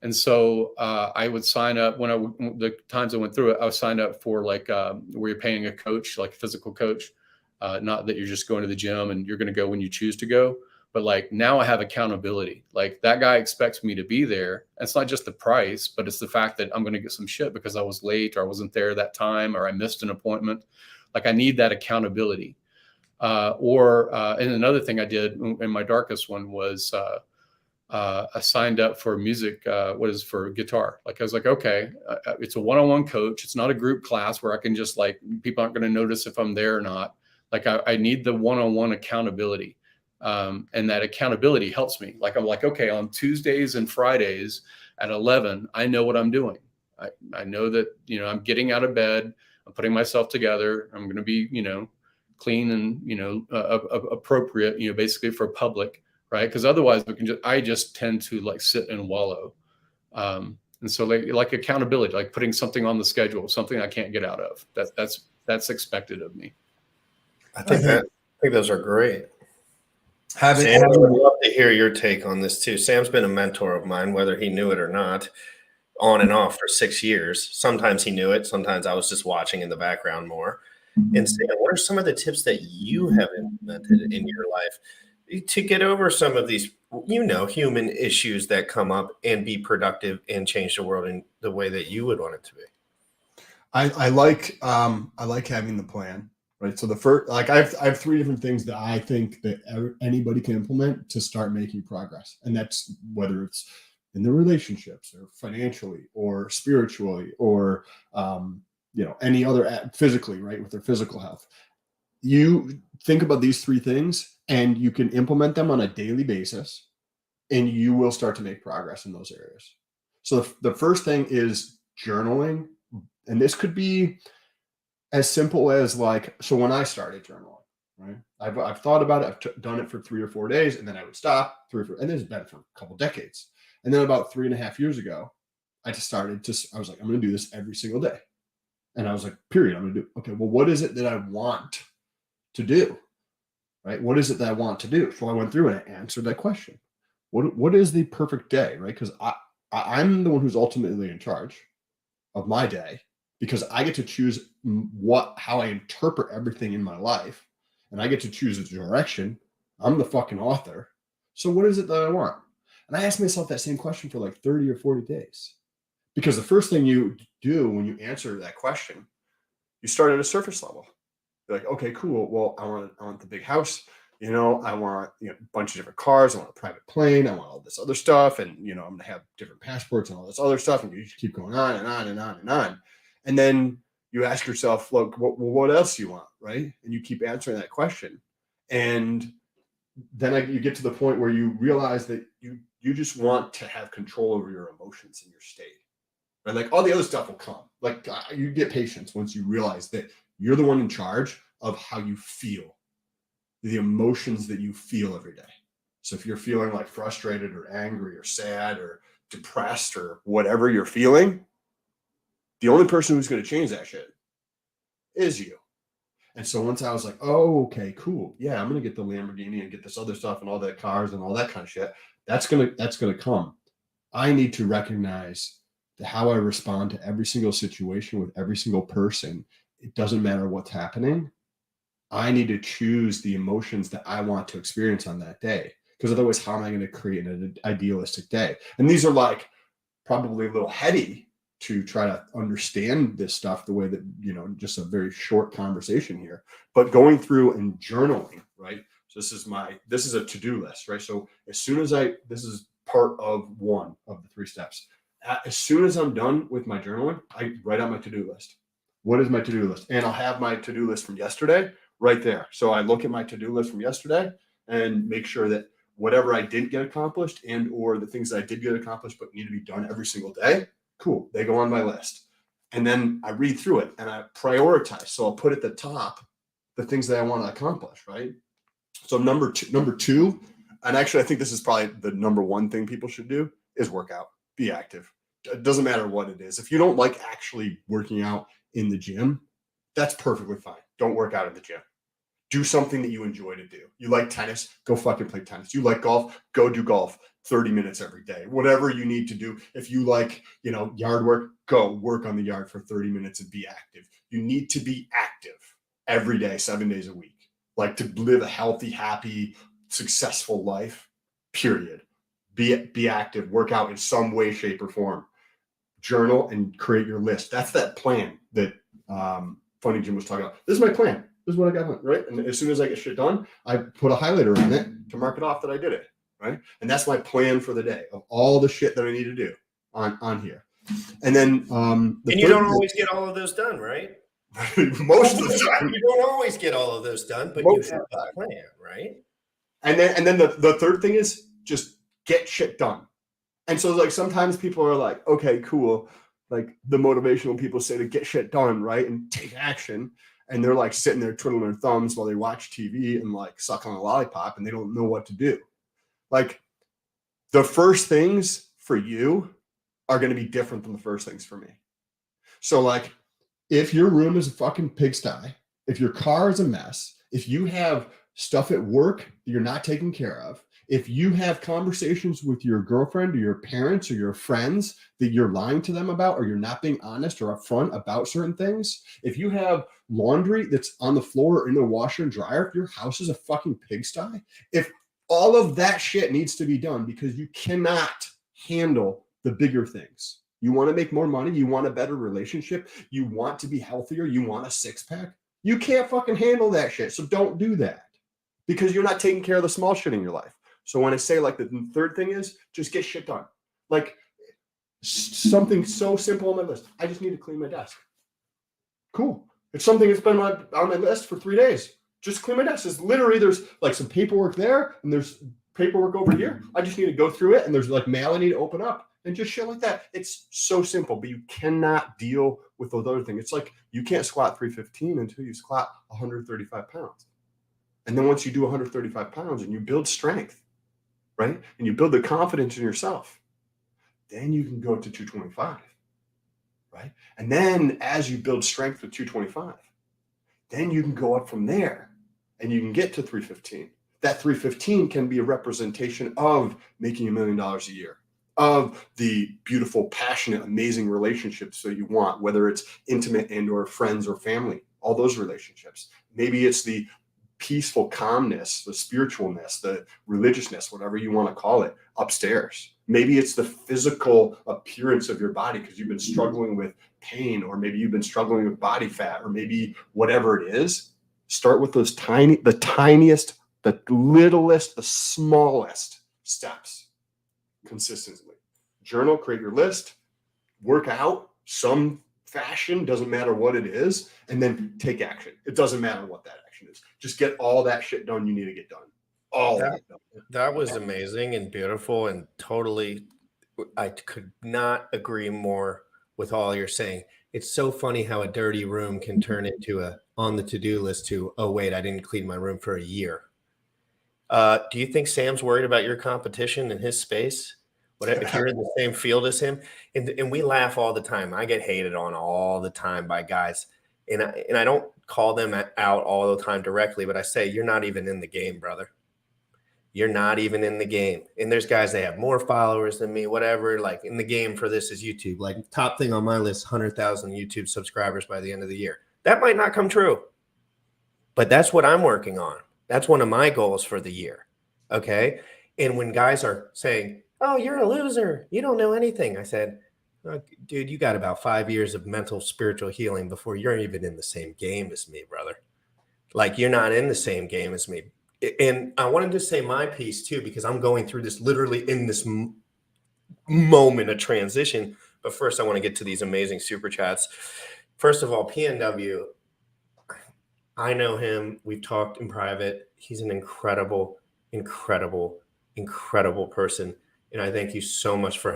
And so I would sign up the times I went through it, I was signed up for like where you're paying a coach, like a physical coach, not that you're just going to the gym and you're going to go when you choose to go. But like now I have accountability. Like that guy expects me to be there. And it's not just the price, but it's the fact that I'm going to get some shit because I was late or I wasn't there that time or I missed an appointment. Like I need that accountability. And another thing I did in my darkest one was I signed up for music, for guitar. Like I was like, okay, it's a one-on-one coach. It's not a group class where I can just like, people aren't going to notice if I'm there or not. Like I need the one-on-one accountability. And that accountability helps me. Like, I'm like, okay, on Tuesdays and Fridays at 11, I know what I'm doing. I know that, I'm getting out of bed, I'm putting myself together. I'm going to be, clean and, appropriate, basically for public, right? Because otherwise I just tend to like sit and wallow. And so like accountability, like putting something on the schedule, something I can't get out of, that's expected of me. I think those are great. Sam, I would love to hear your take on this too. Sam's been a mentor of mine, whether he knew it or not, on and off for 6 years. Sometimes he knew it. Sometimes I was just watching in the background more. And Sam, what are some of the tips that you have implemented in your life to get over some of these, human issues that come up and be productive and change the world in the way that you would want it to be? I like having the plan. Right. So the first, like I have 3 different things that I think that anybody can implement to start making progress. And that's whether it's in their relationships or financially or spiritually or, any other physically, right. With their physical health. You think about these 3 things and you can implement them on a daily basis and you will start to make progress in those areas. So the first thing is journaling. And this could be as simple as so when I started journaling, right, I've thought about it. I've done it for 3 or 4 days and then I would stop 3 or 4, and this has been for a couple decades. And then about 3.5 years ago, I was like, I'm going to do this every single day. And I was like, period. I'm going to do, okay, well, what is it that I want to do? Right. What is it that I want to do? So I went through and I answered that question. What is the perfect day? Right. Because I'm the one who's ultimately in charge of my day, because I get to choose how I interpret everything in my life, and I get to choose the direction. I'm the fucking author. So what is it that I want? And I asked myself that same question for like 30 or 40 days, because the first thing you do when you answer that question, you start at a surface level. You're like, okay, cool. Well, I want the big house. I want a bunch of different cars. I want a private plane. I want all this other stuff, and I'm going to have different passports and all this other stuff, and you just keep going on and on and on and on. And then you ask yourself, look, what else do you want, right? And you keep answering that question. And then you get to the point where you realize that you just want to have control over your emotions and your state. And like all the other stuff will come. Like you get patience once you realize that you're the one in charge of how you feel, the emotions that you feel every day. So if you're feeling like frustrated or angry or sad or depressed or whatever you're feeling, the only person who's going to change that shit is you. And so once I was like, oh, okay, cool. Yeah, I'm going to get the Lamborghini and get this other stuff and all that cars and all that kind of shit. That's going to come. I need to recognize that how I respond to every single situation with every single person, it doesn't matter what's happening. I need to choose the emotions that I want to experience on that day. Because otherwise, how am I going to create an idealistic day? And these are like probably a little heady to try to understand this stuff the way that, just a very short conversation here, but going through and journaling, right? So this is a to-do list, right? So as soon as this is part of one of the 3 steps. As soon as I'm done with my journaling, I write out my to-do list. What is my to-do list? And I'll have my to-do list from yesterday right there. So I look at my to-do list from yesterday and make sure that whatever I didn't get accomplished and or the things that I did get accomplished but need to be done every single day, cool, they go on my list. And then I read through it and I prioritize. So I'll put at the top the things that I want to accomplish, right? So number two, and actually I think this is probably the number one thing people should do, is work out, be active. It doesn't matter what it is. If you don't like actually working out in the gym, that's perfectly fine. Don't work out in the gym. Do something that you enjoy to do. You like tennis, go fucking play tennis. You like golf, go do golf 30 minutes every day. Whatever you need to do. If you like, yard work, go work on the yard for 30 minutes and be active. You need to be active every day, 7 days a week. Like to live a healthy, happy, successful life, period. Be active, work out in some way, shape, or form. Journal and create your list. That's that plan that Funny Jim was talking about. This is my plan. This is what I got, right? And as soon as I get shit done, I put a highlighter on it to mark it off that I did it, right? And that's my plan for the day of all the shit that I need to do on here. And then and you don't always get all of those done, right? Most of the time. You don't always get all of those done, but you have a plan, right? And then the third thing is just get shit done. And so like sometimes people are like, okay, cool. Like the motivational people say to get shit done, right? And take action. And they're like sitting there twiddling their thumbs while they watch TV and like suck on a lollipop and they don't know what to do. Like the first things for you are going to be different than the first things for me. So like if your room is a fucking pigsty, if your car is a mess, if you have stuff at work that you're not taking care of, if you have conversations with your girlfriend or your parents or your friends that you're lying to them about, or you're not being honest or upfront about certain things, if you have laundry that's on the floor or in the washer and dryer, if your house is a fucking pigsty, if all of that shit needs to be done because you cannot handle the bigger things. You want to make more money. You want a better relationship. You want to be healthier. You want a six-pack. You can't fucking handle that shit. So don't do that because you're not taking care of the small shit in your life. So when I say like the third thing is just get shit done. Like something so simple on my list. I just need to clean my desk. Cool. It's something that's been on my list for 3 days. Just clean my desk. It's literally, there's like some paperwork there and there's paperwork over here. I just need to go through it and there's like mail I need to open up and just shit like that. It's so simple, but you cannot deal with those other things. It's like you can't squat 315 until you squat 135 pounds. And then once you do 135 pounds and you build strength, right? And you build the confidence in yourself, then you can go to 225, right? And then as you build strength with 225, then you can go up from there and you can get to 315. That 315 can be a representation of making $1 million a year, of the beautiful, passionate, amazing relationships that you want, whether it's intimate and or friends or family, all those relationships. Maybe it's the peaceful calmness, the spiritualness, the religiousness, whatever you want to call it, upstairs. Maybe it's the physical appearance of your body because you've been struggling with pain, or maybe you've been struggling with body fat, or maybe whatever it is. Start with those the tiniest, the littlest, the smallest steps consistently. Journal, create your list, work out some fashion, doesn't matter what it is, and then take action. It doesn't matter what that action is. Just get all that shit done you need to get done. All that. That was amazing and beautiful and totally, I could not agree more with all you're saying. It's so funny how a dirty room can turn into a on the to-do list to, oh, wait, I didn't clean my room for a year. Do you think Sam's worried about your competition in his space? If you're in the same field as him, and we laugh all the time. I get hated on all the time by guys, and I don't call them out all the time directly, but I say, you're not even in the game, brother. You're not even in the game. And there's guys that have more followers than me, whatever. Like in the game for this is YouTube. Like top thing on my list, 100,000 YouTube subscribers by the end of the year. That might not come true, but that's what I'm working on. That's one of my goals for the year. Okay. And when guys are saying, oh, you're a loser, you don't know anything, I said, oh, dude, you got about 5 years of mental, spiritual healing before you're even in the same game as me, brother. Like you're not in the same game as me. And I wanted to say my piece too, because I'm going through this literally in this moment of transition. But first, I want to get to these amazing super chats. First of all, PNW, I know him. We've talked in private. He's an incredible, incredible, incredible person. And I thank you so much for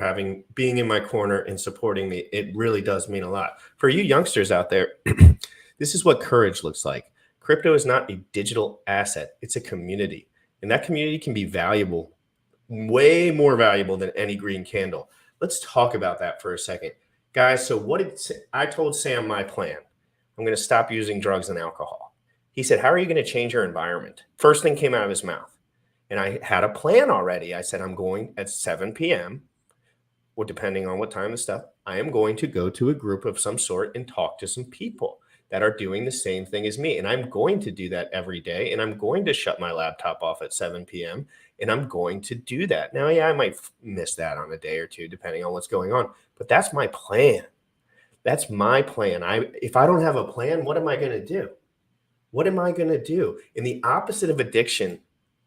being in my corner and supporting me. It really does mean a lot. For you youngsters out there, this is what courage looks like. Crypto is not a digital asset. It's a community. And that community can be valuable, way more valuable than any green candle. Let's talk about that for a second. Guys, so I told Sam my plan. I'm going to stop using drugs and alcohol. He said, how are you going to change your environment? First thing came out of his mouth. And I had a plan already. I said, I'm going at 7 p.m., or depending on what time and stuff, I am going to go to a group of some sort and talk to some people that are doing the same thing as me. And I'm going to do that every day. And I'm going to shut my laptop off at 7 p.m. And I'm going to do that. Now, yeah, I might miss that on a day or two, depending on what's going on. But that's my plan. That's my plan. If I don't have a plan, what am I going to do? What am I going to do? And the opposite of addiction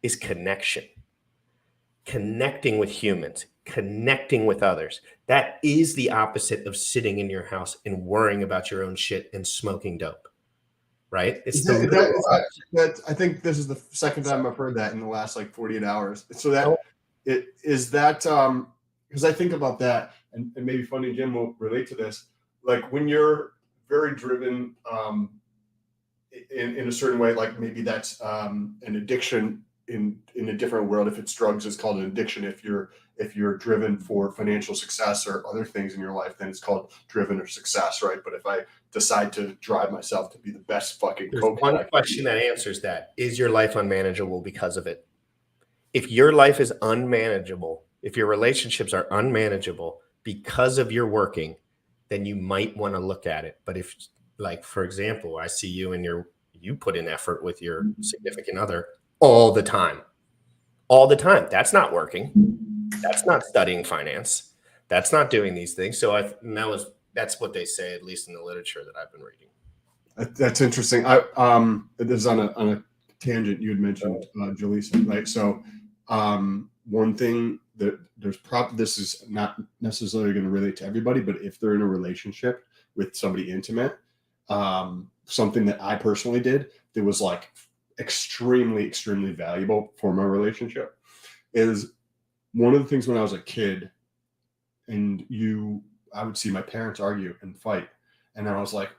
is connection. Connecting with humans, connecting with others. That is the opposite of sitting in your house and worrying about your own shit and smoking dope, right? I think this is the second time I've heard that in the last like 48 hours. So because I think about that, and maybe Funny Jim will relate to this. Like when you're very driven in a certain way, like maybe that's an addiction. In a different world, if it's drugs, it's called an addiction. If you're driven for financial success or other things in your life, then it's called driven or success, right? But if I decide to drive myself to be the best fucking coach, one question that answers that: is your life unmanageable because of it? If your life is unmanageable, if your relationships are unmanageable because of your working, then you might want to look at it. But if, like, for example, I see you and you put in effort with your significant other all the time. That's not working. That's not studying finance. That's not doing these things. So that's what they say, at least in the literature that I've been reading. That's interesting. This is on a tangent. You had mentioned Jaleesa, right? So one thing that this is not necessarily going to relate to everybody, but if they're in a relationship with somebody intimate, something that I personally did that was like extremely, extremely valuable for my relationship is one of the things when I was a kid and I would see my parents argue and fight. And I was like,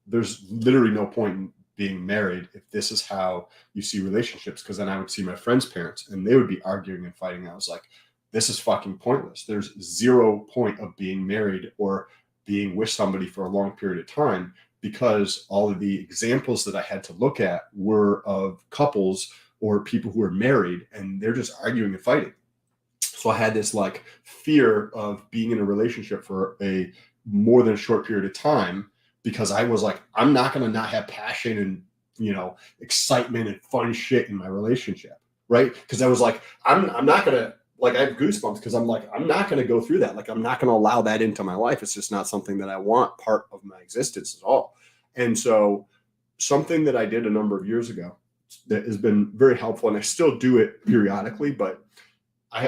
there's literally no point in being married if this is how you see relationships. Because then I would see my friends' parents and they would be arguing and fighting. I was like, this is fucking pointless. There's zero point of being married or being with somebody for a long period of time, because all of the examples that I had to look at were of couples or people who are married and they're just arguing and fighting. So I had this like fear of being in a relationship for a more than a short period of time, because I was like, I'm not going to not have passion and, excitement and fun shit in my relationship. Right. Because I was like, I'm not going to, like, I have goosebumps because I'm like, I'm not going to go through that. Like, I'm not going to allow that into my life. It's just not something that I want part of my existence at all. And so something that I did a number of years ago that has been very helpful, and I still do it periodically, but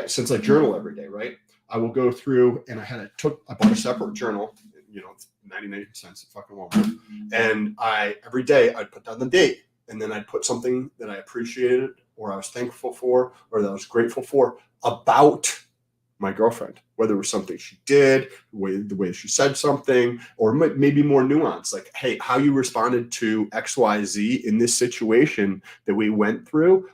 since I journal every day, right, I will go through and I bought a separate journal, it's 99 cents at fucking Walmart. And every day I'd put down the date, and then I'd put something that I appreciated or I was thankful for or that I was grateful for about my girlfriend, whether it was something she did, the way she said something, or maybe more nuanced, like, hey, how you responded to XYZ in this situation that we went through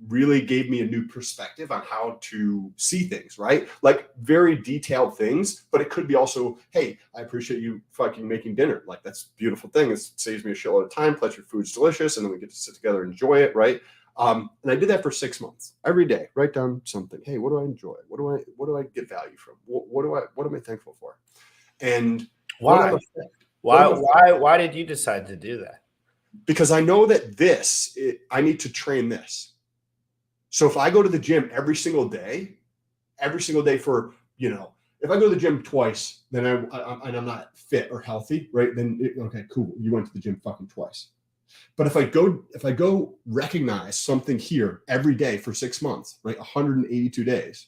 really gave me a new perspective on how to see things, right? Like very detailed things, but it could be also, hey, I appreciate you fucking making dinner. Like, that's a beautiful thing. It saves me a shitload of time, plus your food's delicious, and then we get to sit together and enjoy it, right? And I did that for 6 months. Every day, write down something. Hey, what do I enjoy? What do I get value from? What am I thankful for? And why did you decide to do that? Because I know that I need to train this. So if I go to the gym every single day for, if I go to the gym twice, then I'm not fit or healthy, right? Then okay, cool. You went to the gym fucking twice. But if I go recognize something here every day for 6 months, right, 182 days,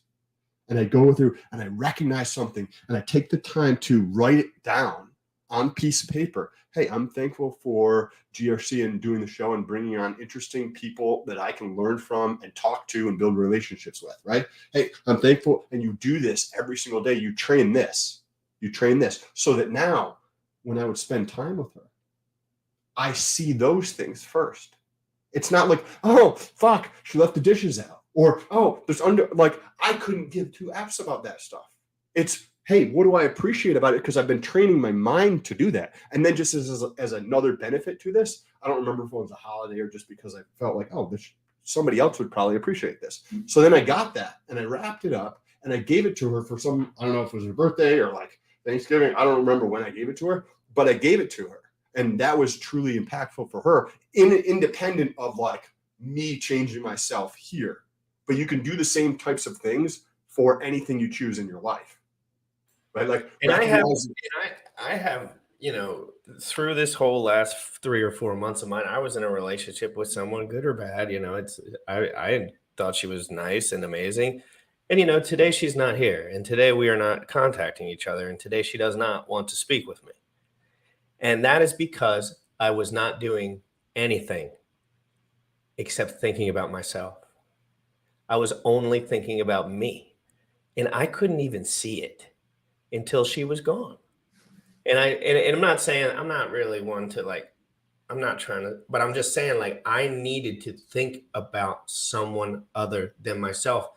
and I go through and I recognize something and I take the time to write it down on piece of paper. Hey, I'm thankful for GRC and doing the show and bringing on interesting people that I can learn from and talk to and build relationships with, right? Hey, I'm thankful. And you do this every single day. You train this so that now when I would spend time with her, I see those things first. It's not like, oh, fuck, she left the dishes out. Or, oh, I couldn't give two F's about that stuff. It's, hey, what do I appreciate about it? Because I've been training my mind to do that. And then just as another benefit to this, I don't remember if it was a holiday or just because I felt like, oh, somebody else would probably appreciate this. So then I got that and I wrapped it up and I gave it to her for some, I don't know if it was her birthday or like Thanksgiving. I don't remember when I gave it to her, but I gave it to her. And that was truly impactful for her, independent of like me changing myself here. But you can do the same types of things for anything you choose in your life, right? Like, and I have, you know, through this whole last 3 or 4 months of mine, I was in a relationship with someone, good or bad. You know, I thought she was nice and amazing, and you know, today she's not here, and today we are not contacting each other, and today she does not want to speak with me, and that is because I was not doing anything except thinking about myself. I was only thinking about me, and I couldn't even see it until she was gone. And I'm not saying, I'm not really one to like, I'm not trying to, but I'm just saying like, I needed to think about someone other than myself.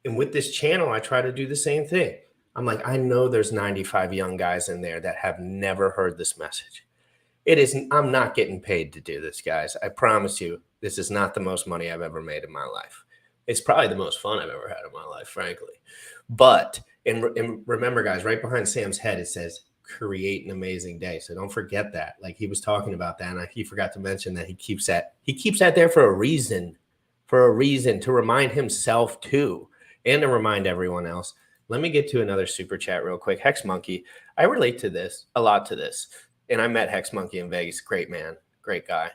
And with this channel, I try to do the same thing. I'm like, I know there's 95 young guys in there that have never heard this message. I'm not getting paid to do this, guys. I promise you, this is not the most money I've ever made in my life. It's probably the most fun I've ever had in my life, frankly. But, and remember, guys, right behind Sam's head, it says, create an amazing day. So don't forget that. Like he was talking about that, and he forgot to mention that he keeps that there for a reason to remind himself too, and to remind everyone else. Let me get to another super chat real quick. Hex Monkey, I relate to this, a lot to this. And I met Hex Monkey in Vegas. Great man, great guy.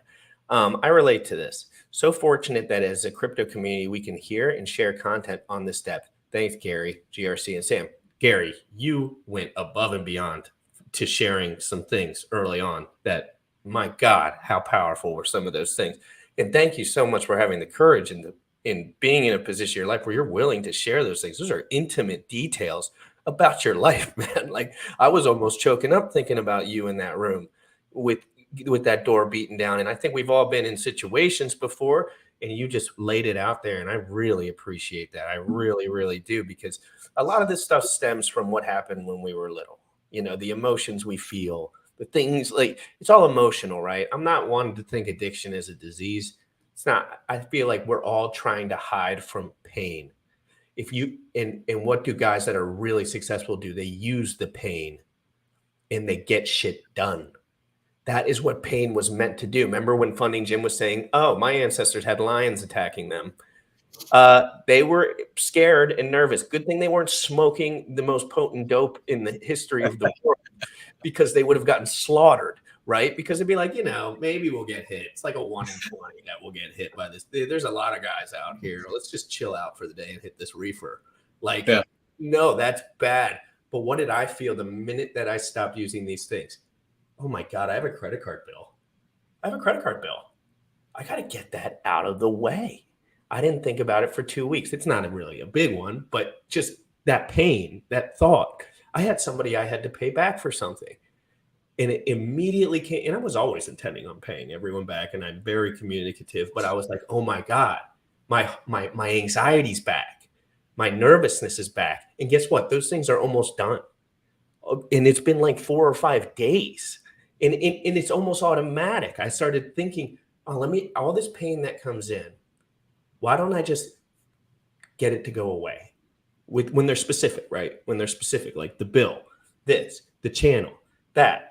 I relate to this. So fortunate that as a crypto community, we can hear and share content on this depth. Thanks, Gary, GRC, and Sam. Gary, you went above and beyond to sharing some things early on that, my God, how powerful were some of those things. And thank you so much for having the courage and in being in a position in your life where you're willing to share those things. Those are intimate details about your life, man. Like I was almost choking up thinking about you in that room with that door beaten down. And I think we've all been in situations before, and you just laid it out there. And I really appreciate that. I really, really do, because a lot of this stuff stems from what happened when we were little. You know, the emotions we feel, the things, like it's all emotional, right? I'm not one to think addiction is a disease. It's not. I feel like we're all trying to hide from pain. If you, and what do guys that are really successful do? They use the pain and they get shit done. That is what pain was meant to do. Remember when Funding Jim was saying, oh, my ancestors had lions attacking them. They were scared and nervous. Good thing they weren't smoking the most potent dope in the history of the world, because they would have gotten slaughtered, right? Because it'd be like, you know, maybe we'll get hit. It's like a 1 in 20 that will get hit by this. There's a lot of guys out here. Let's just chill out for the day and hit this reefer. Like, yeah. No, that's bad. But what did I feel the minute that I stopped using these things? Oh my God, I have a credit card bill. I got to get that out of the way. I didn't think about it for 2 weeks. It's not really a big one, but just that pain, that thought. I had somebody I had to pay back for something. And it immediately came, and I was always intending on paying everyone back, and I'm very communicative, but I was like, oh my God, my anxiety's back. My nervousness is back. And guess what? Those things are almost done. And it's been like 4 or 5 days. And it's almost automatic. I started thinking, all this pain that comes in, why don't I just get it to go away? When they're specific, right? When they're specific, like the bill, this, the channel, that.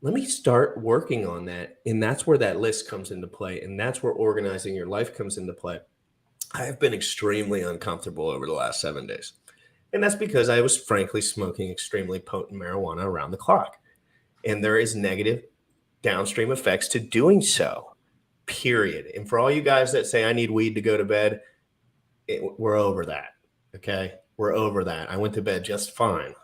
Let me start working on that. And that's where that list comes into play. And that's where organizing your life comes into play. I have been extremely uncomfortable over the last 7 days. And that's because I was frankly smoking extremely potent marijuana around the clock. And there is negative downstream effects to doing so. period. And for all you guys that say I need weed to go to bed, we're over that. Okay. We're over that. I went to bed just fine.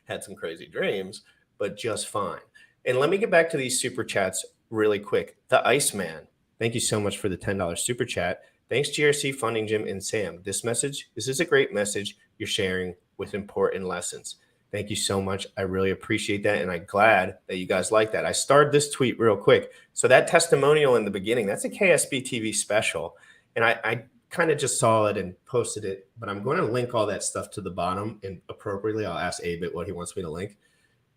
Had some crazy dreams, but just fine. And let me get back to these super chats really quick. The Iceman, thank you so much for the $10 super chat. Thanks, GRC, Funding Jim, and Sam. This is a great message you're sharing with important lessons. Thank you so much. I really appreciate that. And I'm glad that you guys like that. I started this tweet real quick. So that testimonial in the beginning, that's a KSB TV special. And I kind of just saw it and posted it, but I'm going to link all that stuff to the bottom, and appropriately I'll ask Abit what he wants me to link,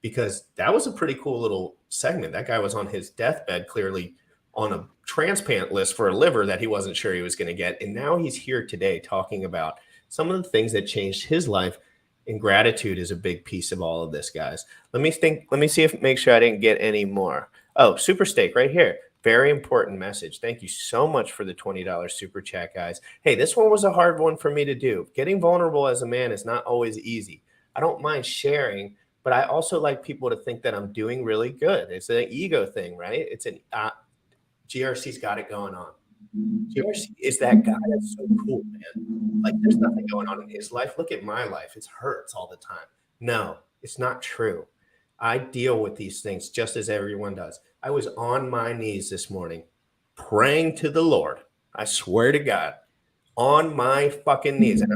because that was a pretty cool little segment. That guy was on his deathbed, clearly on a transplant list for a liver that he wasn't sure he was going to get. And now he's here today talking about some of the things that changed his life. And gratitude is a big piece of all of this, guys. Let me make sure I didn't get any more. Oh, Super Steak right here. Very important message. Thank you so much for the $20 super chat, guys. Hey, this one was a hard one for me to do. Getting vulnerable as a man is not always easy. I don't mind sharing, but I also like people to think that I'm doing really good. It's an ego thing, right? It's an GRC's got it going on. GRC is that guy that's so cool, man. Like, there's nothing going on in his life. Look at my life. It hurts all the time. No, it's not true. I deal with these things just as everyone does. I was on my knees this morning praying to the Lord. I swear to God, on my fucking knees. And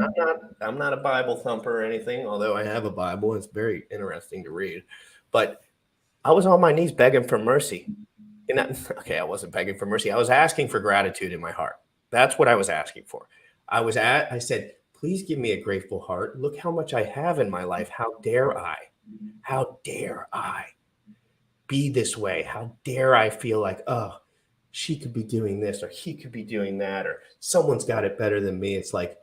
I'm not a Bible thumper or anything, although I have a Bible. It's very interesting to read. But I was on my knees begging for mercy. And I wasn't begging for mercy. I was asking for gratitude in my heart. That's what I was asking for. I said, please give me a grateful heart. Look how much I have in my life. How dare I? How dare I be this way? How dare I feel like, oh, she could be doing this, or he could be doing that, or someone's got it better than me. It's like,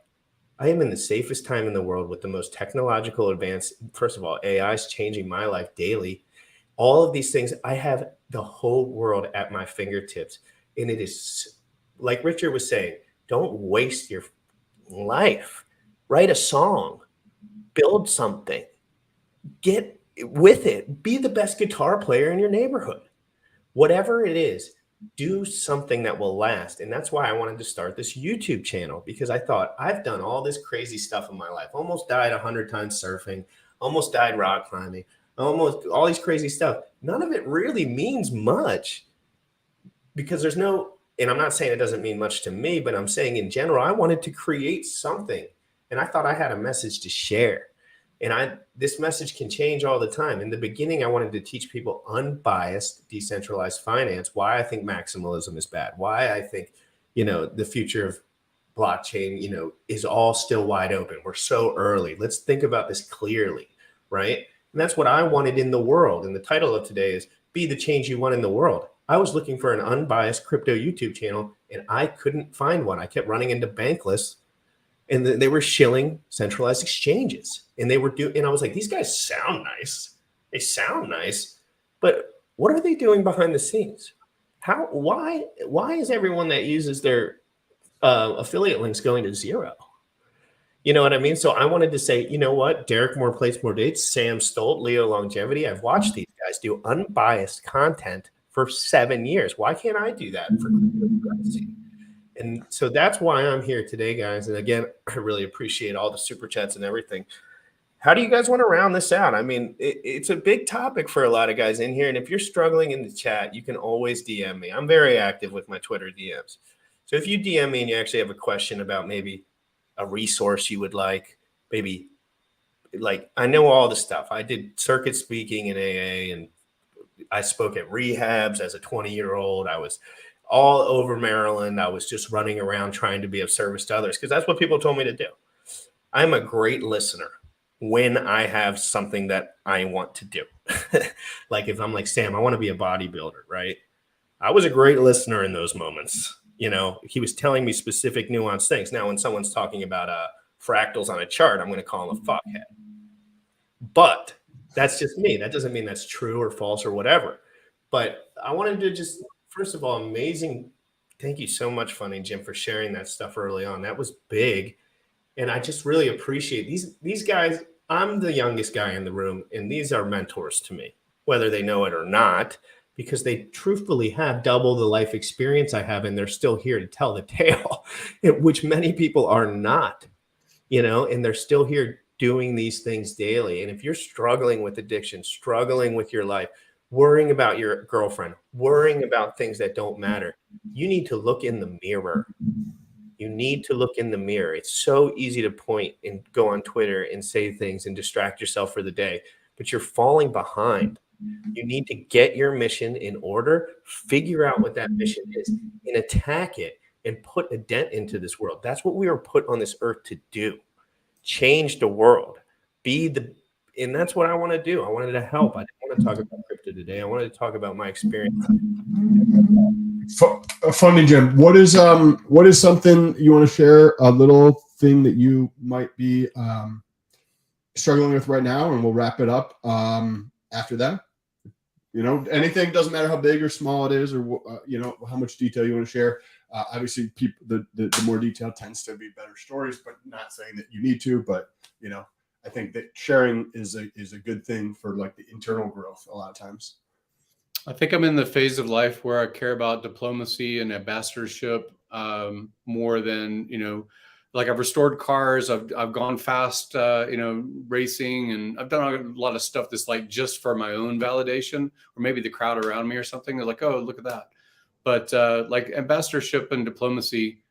I am in the safest time in the world with the most technological advance. First of all, AI is changing my life daily. All of these things, I have the whole world at my fingertips. And it is, like Richard was saying, don't waste your life. Write a song, build something, get with it, be the best guitar player in your neighborhood. Whatever it is, do something that will last. And that's why I wanted to start this YouTube channel, because I thought, I've done all this crazy stuff in my life. Almost died 100 times surfing, almost died rock climbing, almost all these crazy stuff. None of it really means much, because there's no, and I'm not saying it doesn't mean much to me, but I'm saying in general, I wanted to create something, and I thought I had a message to share. And this message can change all the time. In the beginning, I wanted to teach people unbiased, decentralized finance, why I think maximalism is bad, why I think, the future of blockchain, is all still wide open. We're so early. Let's think about this clearly, right? And that's what I wanted in the world. And the title of today is Be the Change You Want in the World. I was looking for an unbiased crypto YouTube channel, and I couldn't find one. I kept running into Bankless, and they were shilling centralized exchanges. And and I was like, these guys sound nice. They sound nice, but what are they doing behind the scenes? Why is everyone that uses their affiliate links going to zero? You know what I mean? So I wanted to say, you know what? Derek Moore Plays More Dates, Sam Stolt, Leo Longevity. I've watched these guys do unbiased content for 7 years. Why can't I do that for cryptocurrency? And so that's why I'm here today, guys. And again, I really appreciate all the super chats and everything. How do you guys want to round this out? I mean, it's a big topic for a lot of guys in here. And if you're struggling in the chat, you can always DM me. I'm very active with my Twitter DMs. So if you DM me and you actually have a question about maybe a resource you would like, maybe like, I know all the stuff. I did circuit speaking in AA, and I spoke at rehabs as a 20-year-old. I was all over Maryland. I was just running around trying to be of service to others, because that's what people told me to do. I'm a great listener when I have something that I want to do. Like if I'm like, Sam, I want to be a bodybuilder, right? I was a great listener in those moments. He was telling me specific nuanced things. Now, when someone's talking about fractals on a chart, I'm going to call him a fuckhead. But that's just me. That doesn't mean that's true or false or whatever. But I wanted to just, first of all, amazing. Thank you so much, Funding Jim, for sharing that stuff early on. That was big. And I just really appreciate these guys. I'm the youngest guy in the room, and these are mentors to me, whether they know it or not, because they truthfully have double the life experience I have, and they're still here to tell the tale, which many people are not, and they're still here doing these things daily. And if you're struggling with addiction, struggling with your life, worrying about your girlfriend, worrying about things that don't matter, you need to look in the mirror. You need to look in the mirror. It's so easy to point and go on Twitter and say things and distract yourself for the day, but you're falling behind. You need to get your mission in order, figure out what that mission is, and attack it and put a dent into this world. That's what we were put on this earth to do. Change the world. And that's what I want to do. I wanted to help. I didn't want to talk about crypto today. I wanted to talk about my experience. Funny, Jim. What is something you want to share? A little thing that you might be struggling with right now, and we'll wrap it up after that. Anything, doesn't matter how big or small it is, or how much detail you want to share. Obviously, people, the more detail tends to be better stories, but not saying that you need to. But I think that sharing is a good thing for like the internal growth a lot of times. I think I'm in the phase of life where I care about diplomacy and ambassadorship more than, like I've restored cars. I've gone fast, racing, and I've done a lot of stuff that's like just for my own validation, or maybe the crowd around me or something. They're like, oh, look at that. But like ambassadorship and diplomacy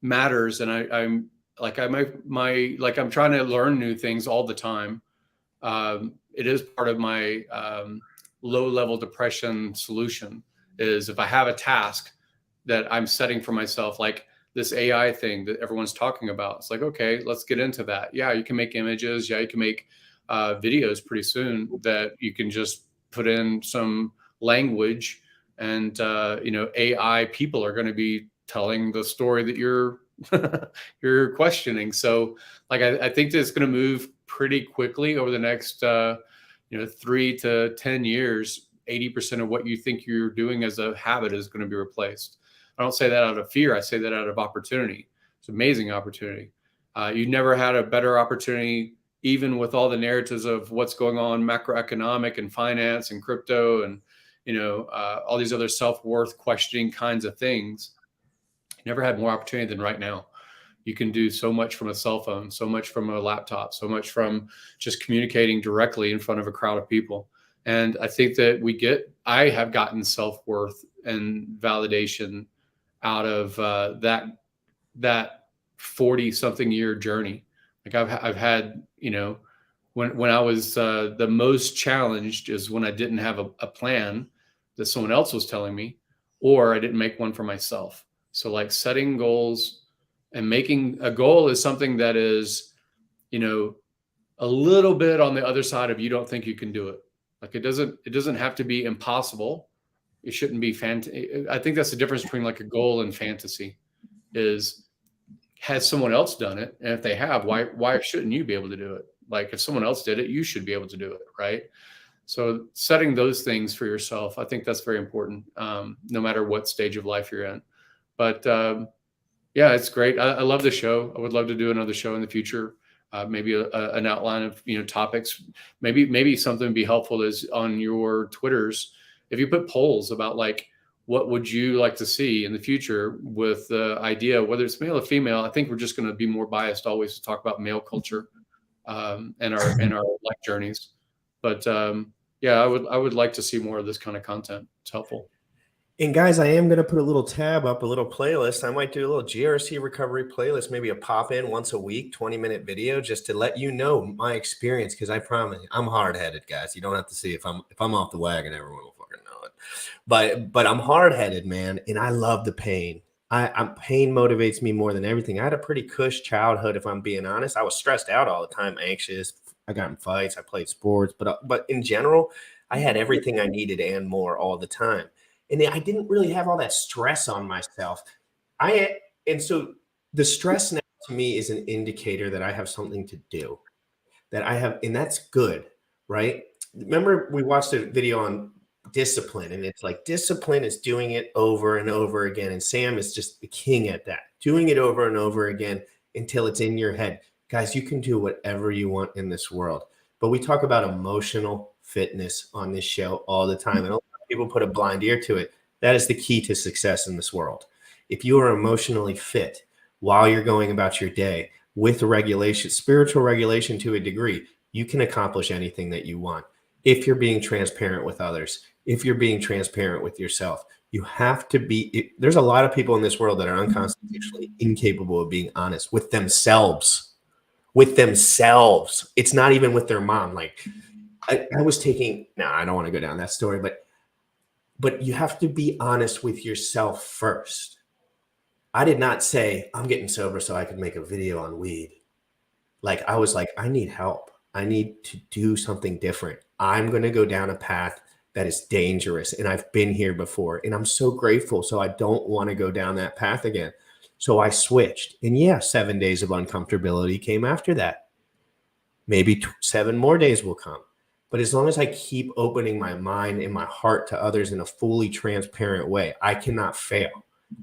matters. And I'm trying to learn new things all the time. It is part of my low-level depression solution is if I have a task that I'm setting for myself, like this AI thing that everyone's talking about. It's like, okay, let's get into that. Yeah, you can make images. Yeah, you can make videos pretty soon that you can just put in some language and, AI people are going to be telling the story that you're you're questioning. So like, I think that it's going to move pretty quickly over the next 3 to 10 years. 80% of what you think you're doing as a habit is going to be replaced. I don't say that out of fear. I say that out of opportunity. It's an amazing opportunity. You never had a better opportunity, even with all the narratives of what's going on macroeconomic and finance and crypto and, all these other self-worth questioning kinds of things. You never had more opportunity than right now. You can do so much from a cell phone, so much from a laptop, so much from just communicating directly in front of a crowd of people. And I think that I have gotten self-worth and validation out of that 40-something year journey. Like I've had, when I was the most challenged is when I didn't have a plan that someone else was telling me, or I didn't make one for myself. So like setting goals and making a goal is something that is, a little bit on the other side of you don't think you can do it. Like it doesn't have to be impossible. It shouldn't be I think that's the difference between like a goal and fantasy is, has someone else done it? And if they have, why shouldn't you be able to do it? Like if someone else did it, you should be able to do it. Right. So setting those things for yourself, I think that's very important, no matter what stage of life you're in. But yeah, it's great. I love the show. I would love to do another show in the future. Maybe an outline of topics. Maybe something would be helpful is on your Twitters. If you put polls about like what would you like to see in the future with the idea, whether it's male or female. I think we're just going to be more biased always to talk about male culture and our life journeys. But yeah, I would like to see more of this kind of content. It's helpful. And guys, I am going to put a little tab up, a little playlist. I might do a little GRC recovery playlist, maybe a pop-in once a week, 20-minute video, just to let you know my experience. Because I promise, I'm hard-headed, guys. You don't have to see if I'm off the wagon, everyone will fucking know it. But I'm hard-headed, man, and I love the pain. Pain motivates me more than everything. I had a pretty cush childhood, if I'm being honest. I was stressed out all the time, anxious. I got in fights. I played sports, but in general, I had everything I needed and more all the time. And I didn't really have all that stress on myself. And so the stress now to me is an indicator that I have something to do, and that's good, right? Remember we watched a video on discipline, and it's like discipline is doing it over and over again. And Sam is just the king at that, doing it over and over again until it's in your head. Guys, you can do whatever you want in this world. But we talk about emotional fitness on this show all the time. And a lot of People put a blind ear to it. That is the key to success in this world. If you are emotionally fit while you're going about your day with regulation, spiritual regulation to a degree, you can accomplish anything that you want. If you're being transparent with others, if you're being transparent with yourself, you have to be. There's a lot of people in this world that are unconstitutionally incapable of being honest with themselves. With themselves. It's not even with their mom. Like I was taking, no, I don't want to go down that story, but you have to be honest with yourself first. I did not say I'm getting sober so I could make a video on weed. Like I was like, I need help. I need to do something different. I'm going to go down a path that is dangerous. And I've been here before and I'm so grateful. So I don't want to go down that path again. So I switched. And yeah, 7 days of uncomfortability came after that. Maybe 7 more days will come. But as long as I keep opening my mind and my heart to others in a fully transparent way, I cannot fail.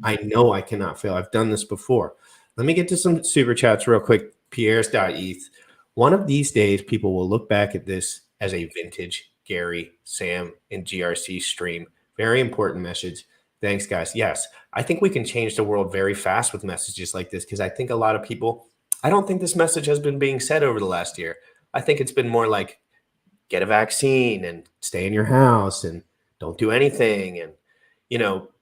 I know I cannot fail. I've done this before. Let me get to some super chats real quick. Pierre's.eth. One of these days, people will look back at this as a vintage Gary, Sam, and GRC stream. Very important message. Thanks, guys. Yes, I think we can change the world very fast with messages like this because I think a lot of people, I don't think this message has been being said over the last year. I think it's been more like get a vaccine and stay in your house and don't do anything and,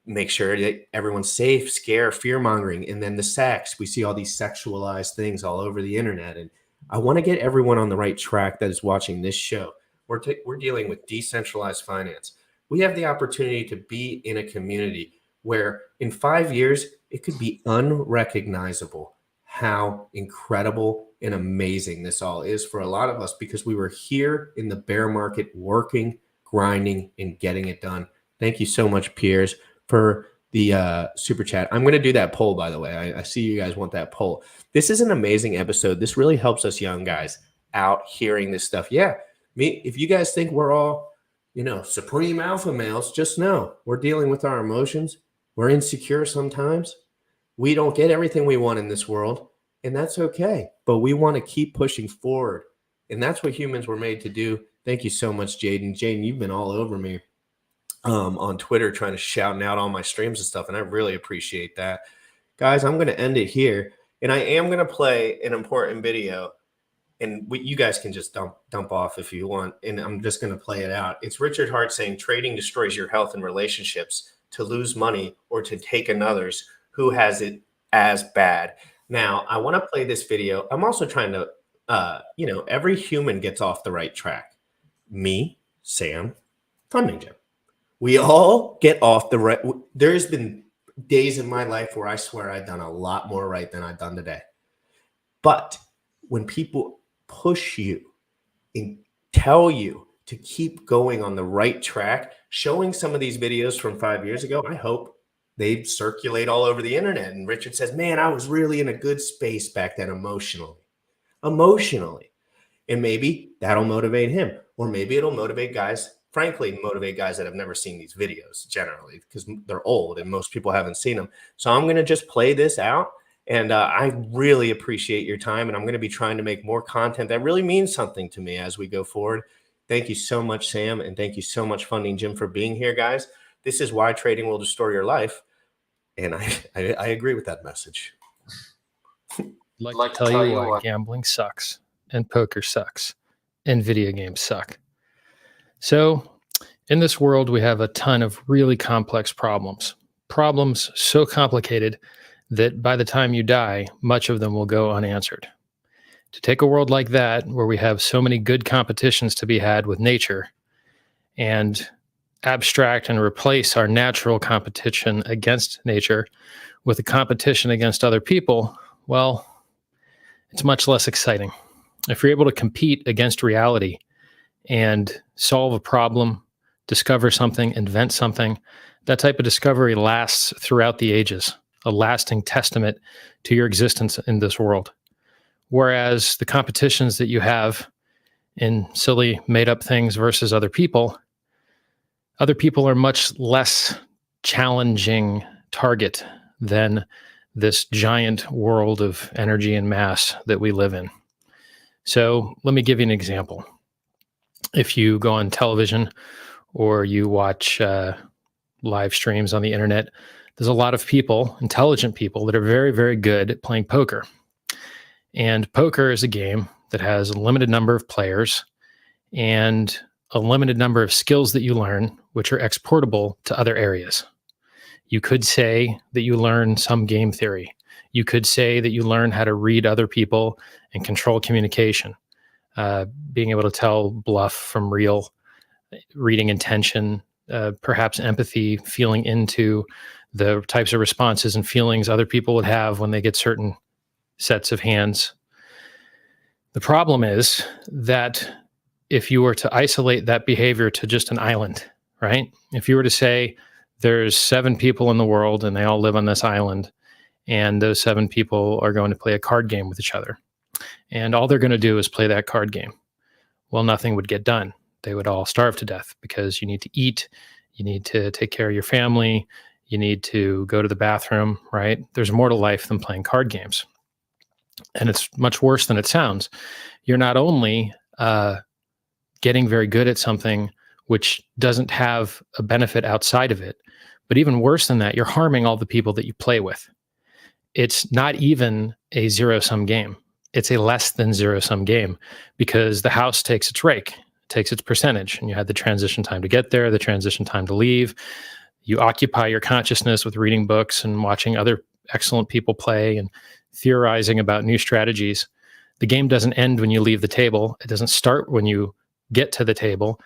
make sure that everyone's safe, scare, fear mongering. And then the sex, we see all these sexualized things all over the internet. And I want to get everyone on the right track that is watching this show. We're dealing with decentralized finance. We have the opportunity to be in a community where in 5 years, it could be unrecognizable how incredible and amazing this all is for a lot of us because we were here in the bear market working, grinding, and getting it done. Thank you so much, Piers, for the super chat. I'm going to do that poll, by the way. I see you guys want that poll. This is an amazing episode. This really helps us young guys out hearing this stuff. Yeah, if you guys think we're all, supreme alpha males, just know we're dealing with our emotions. We're insecure sometimes. We don't get everything we want in this world, and that's okay. But we want to keep pushing forward, and that's what humans were made to do. Thank you so much, Jaden. Jaden, you've been all over me on Twitter trying to shout out all my streams and stuff, and I really appreciate that. Guys, I'm going to end it here, and I am going to play an important video, and you guys can just dump off if you want, and I'm just going to play it out. It's Richard Hart saying trading destroys your health and relationships, to lose money or to take another's who has it as bad. Now, I want to play this video. I'm also trying to, every human gets off the right track. Me, Sam, Funding Jim. We all get off the right. There's been days in my life where I swear I've done a lot more right than I've done today. But when people push you and tell you to keep going on the right track, showing some of these videos from 5 years ago, I hope they circulate all over the internet. And Richard says, man, I was really in a good space back then emotionally. And maybe that'll motivate him. Or maybe it'll motivate guys, frankly, motivate guys that have never seen these videos generally because they're old and most people haven't seen them. So I'm going to just play this out. And I really appreciate your time. And I'm going to be trying to make more content that really means something to me as we go forward. Thank you so much, Sam. And thank you so much, Funding Jim, for being here, guys. This is why trading will destroy your life. And I agree with that message. I'd like to tell you why gambling sucks and poker sucks and video games suck. So in this world, we have a ton of really complex problems so complicated that by the time you die, much of them will go unanswered. To take a world like that, where we have so many good competitions to be had with nature, and abstract and replace our natural competition against nature with a competition against other people, well, it's much less exciting. If you're able to compete against reality and solve a problem, discover something, invent something, that type of discovery lasts throughout the ages, a lasting testament to your existence in this world. Whereas the competitions that you have in silly made-up things versus other people are much less challenging target than this giant world of energy and mass that we live in. So let me give you an example. If you go on television or you watch live streams on the internet, there's a lot of people, intelligent people, that are very, very good at playing poker. And poker is a game that has a limited number of players and a limited number of skills that you learn, which are exportable to other areas. You could say that you learn some game theory. You could say that you learn how to read other people and control communication, being able to tell bluff from real, reading intention, perhaps empathy, feeling into the types of responses and feelings other people would have when they get certain sets of hands. The problem is that if you were to isolate that behavior to just an island, right? If you were to say there's 7 people in the world and they all live on this island, and those 7 people are going to play a card game with each other, and all they're going to do is play that card game, well, nothing would get done. They would all starve to death because you need to eat, you need to take care of your family, you need to go to the bathroom, right? There's more to life than playing card games. And it's much worse than it sounds. You're not only getting very good at something which doesn't have a benefit outside of it, but even worse than that, you're harming all the people that you play with. It's not even a zero-sum game. It's a less than zero-sum game because the house takes its rake, takes its percentage, and you had the transition time to get there, the transition time to leave. You occupy your consciousness with reading books and watching other excellent people play and theorizing about new strategies. The game doesn't end when you leave the table. It doesn't start when you get to the table.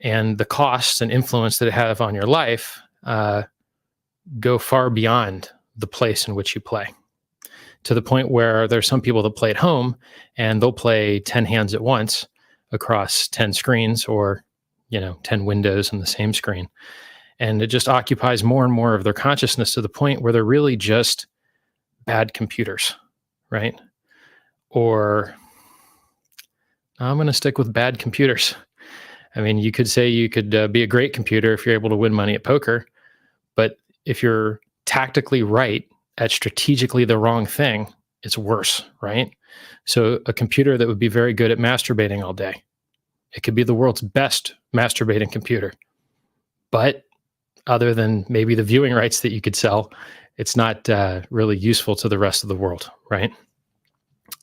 And the costs and influence that it have on your life go far beyond the place in which you play, to the point where there's some people that play at home and they'll play 10 hands at once across 10 screens or, 10 windows on the same screen. And it just occupies more and more of their consciousness to the point where they're really just bad computers, right? Or I'm going to stick with bad computers. I mean, you could say you could be a great computer if you're able to win money at poker, but if you're tactically right at strategically the wrong thing, it's worse, right? So a computer that would be very good at masturbating all day, it could be the world's best masturbating computer, but other than maybe the viewing rights that you could sell, it's not really useful to the rest of the world, right?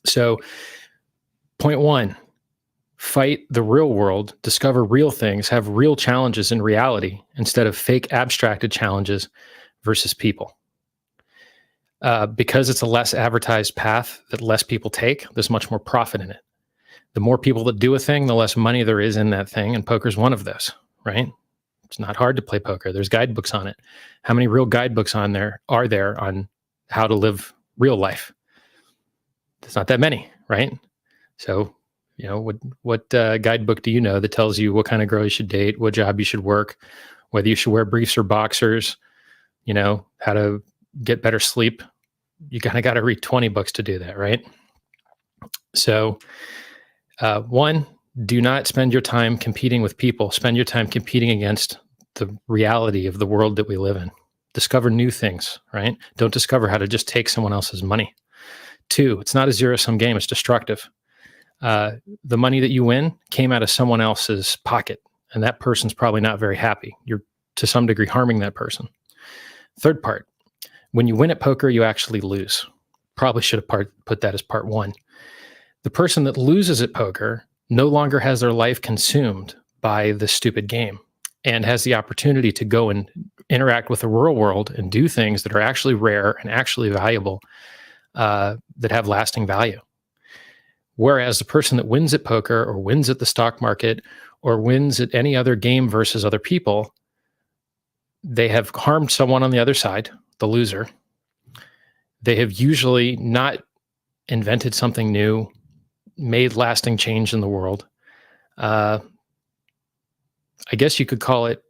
So point 1, fight the real world, discover real things, have real challenges in reality instead of fake abstracted challenges versus people. Because it's a less advertised path that less people take, there's much more profit in it. The more people that do a thing, the less money there is in that thing, and poker's one of those, right? It's not hard to play poker. There's guidebooks on it. How many real guidebooks are there on how to live real life? There's not that many, right? So, what guidebook do you know that tells you what kind of girl you should date, what job you should work, whether you should wear briefs or boxers, how to get better sleep? You kind of got to read 20 books to do that, right? So, 1, do not spend your time competing with people. Spend your time competing against the reality of the world that we live in. Discover new things, right? Don't discover how to just take someone else's money. 2, it's not a zero-sum game. It's destructive. The money that you win came out of someone else's pocket, and that person's probably not very happy. You're, to some degree, harming that person. 3rd part, when you win at poker, you actually lose. Probably should have put that as part 1. The person that loses at poker no longer has their life consumed by the stupid game and has the opportunity to go and interact with the real world and do things that are actually rare and actually valuable, that have lasting value. Whereas the person that wins at poker or wins at the stock market or wins at any other game versus other people, they have harmed someone on the other side, the loser. They have usually not invented something new, made lasting change in the world. I guess you could call it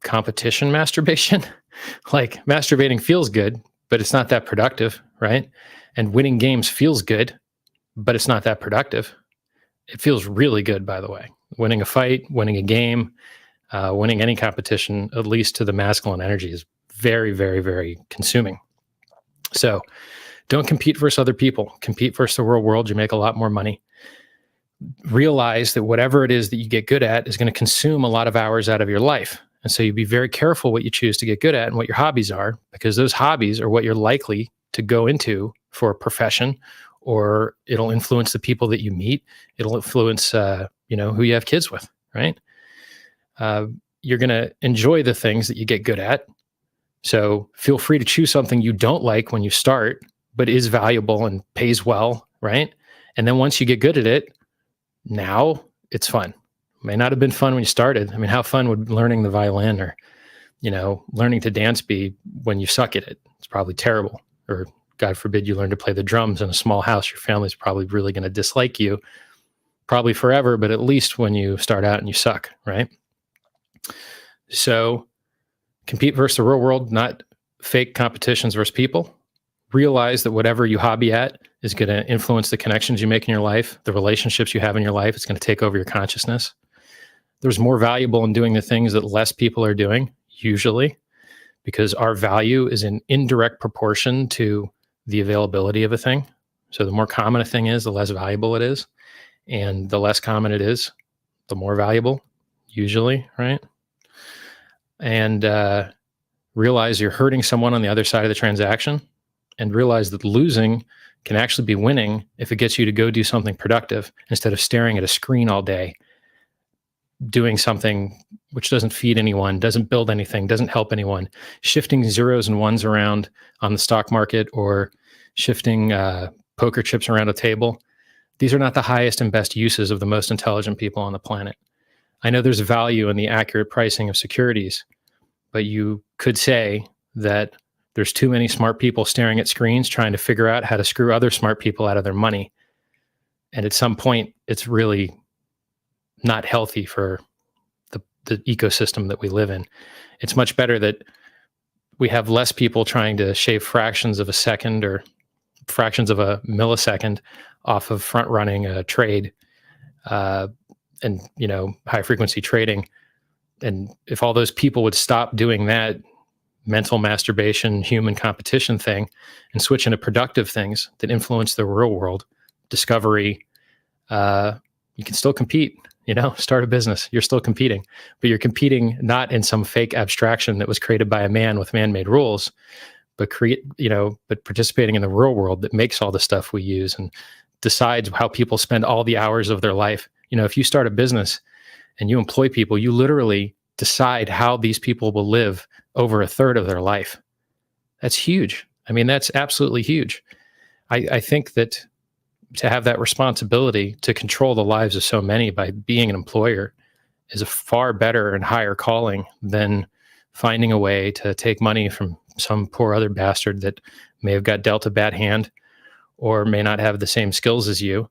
competition masturbation. Like, masturbating feels good, but it's not that productive, right? And winning games feels good, but it's not that productive. It feels really good, by the way. Winning a fight, winning a game, winning any competition, at least to the masculine energy, is very, very, very consuming. So don't compete versus other people. Compete versus the real world. You make a lot more money. realize that whatever it is that you get good at is going to consume a lot of hours out of your life. And so you be very careful what you choose to get good at and what your hobbies are, because those hobbies are what you're likely to go into for a profession, or it'll influence the people that you meet. It'll influence, who you have kids with, right? You're going to enjoy the things that you get good at. So feel free to choose something you don't like when you start, but is valuable and pays well, right? And then once you get good at it, now it's fun. May not have been fun when you started. I mean, how fun would learning the violin or, learning to dance be when you suck at it? It's probably terrible. Or God forbid you learn to play the drums in a small house. Your family's probably really going to dislike you, probably forever, but at least when you start out and you suck, right? So compete versus the real world, not fake competitions versus people. Realize that whatever you hobby at is going to influence the connections you make in your life, the relationships you have in your life. It's going to take over your consciousness. There's more valuable in doing the things that less people are doing, usually, because our value is in indirect proportion to the availability of a thing. So the more common a thing is, the less valuable it is. And the less common it is, the more valuable, usually, right? And realize you're hurting someone on the other side of the transaction, and realize that losing can actually be winning if it gets you to go do something productive instead of staring at a screen all day, doing something which doesn't feed anyone, doesn't build anything, doesn't help anyone. Shifting zeros and ones around on the stock market, or shifting poker chips around a table. These are not the highest and best uses of the most intelligent people on the planet. I know there's value in the accurate pricing of securities, but you could say that there's too many smart people staring at screens trying to figure out how to screw other smart people out of their money. And at some point, it's really not healthy for the ecosystem that we live in. It's much better that we have less people trying to shave fractions of a second or fractions of a millisecond off of front-running a trade and high frequency trading. And if all those people would stop doing that mental masturbation, human competition thing, and switch into productive things that influence the real world, discovery, you can still compete, start a business. You're still competing, but you're competing not in some fake abstraction that was created by a man with man-made rules, but but participating in the real world that makes all the stuff we use and decides how people spend all the hours of their life. If you start a business and you employ people, you literally decide how these people will live over a third of their life. That's huge. I mean, that's absolutely huge. I think that to have that responsibility to control the lives of so many by being an employer is a far better and higher calling than finding a way to take money from some poor other bastard that may have got dealt a bad hand or may not have the same skills as you.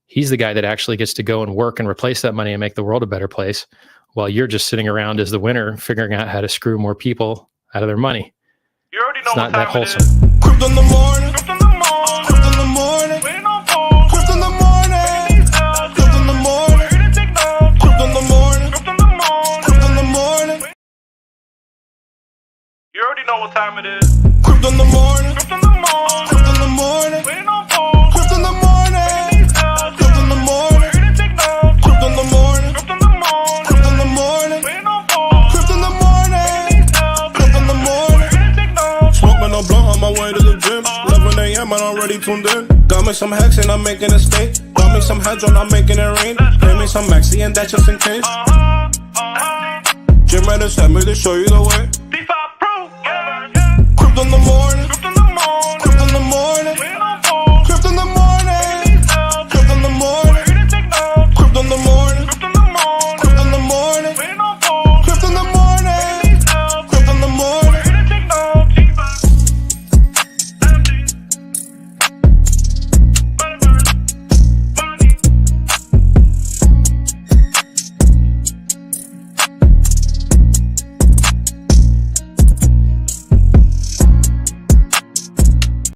He's the guy that actually gets to go and work and replace that money and make the world a better place, while you're just sitting around as the winner figuring out how to screw more people out of their money. You already know it's not that wholesome. Crypto in the morning. Crypto in the morning. Crypto in the morning. Waiting on phone. Crypto in the morning. Crypto in the morning. Crypto in the morning. Crypto in the morning. Crypto in the morning. You already know what time it is. Crypto in the morning. Crypto in the morning. Crypto in the morning. Waiting on phone. Crypto in the morning. Crypto in the morning. Crypto in the morning. Crypto in the morning. Crypto in the morning. Waiting on phone. Crypto in the morning. Crypto in the morning. Smoking a blunt on my way to the gym. 11 a.m. and I'm already tuned in. Got me some hacks and I'm making a stake. Got me some heads on, I'm making it rain. Pay me some maxi and that's just in case. Gym ready, send me to show you the way.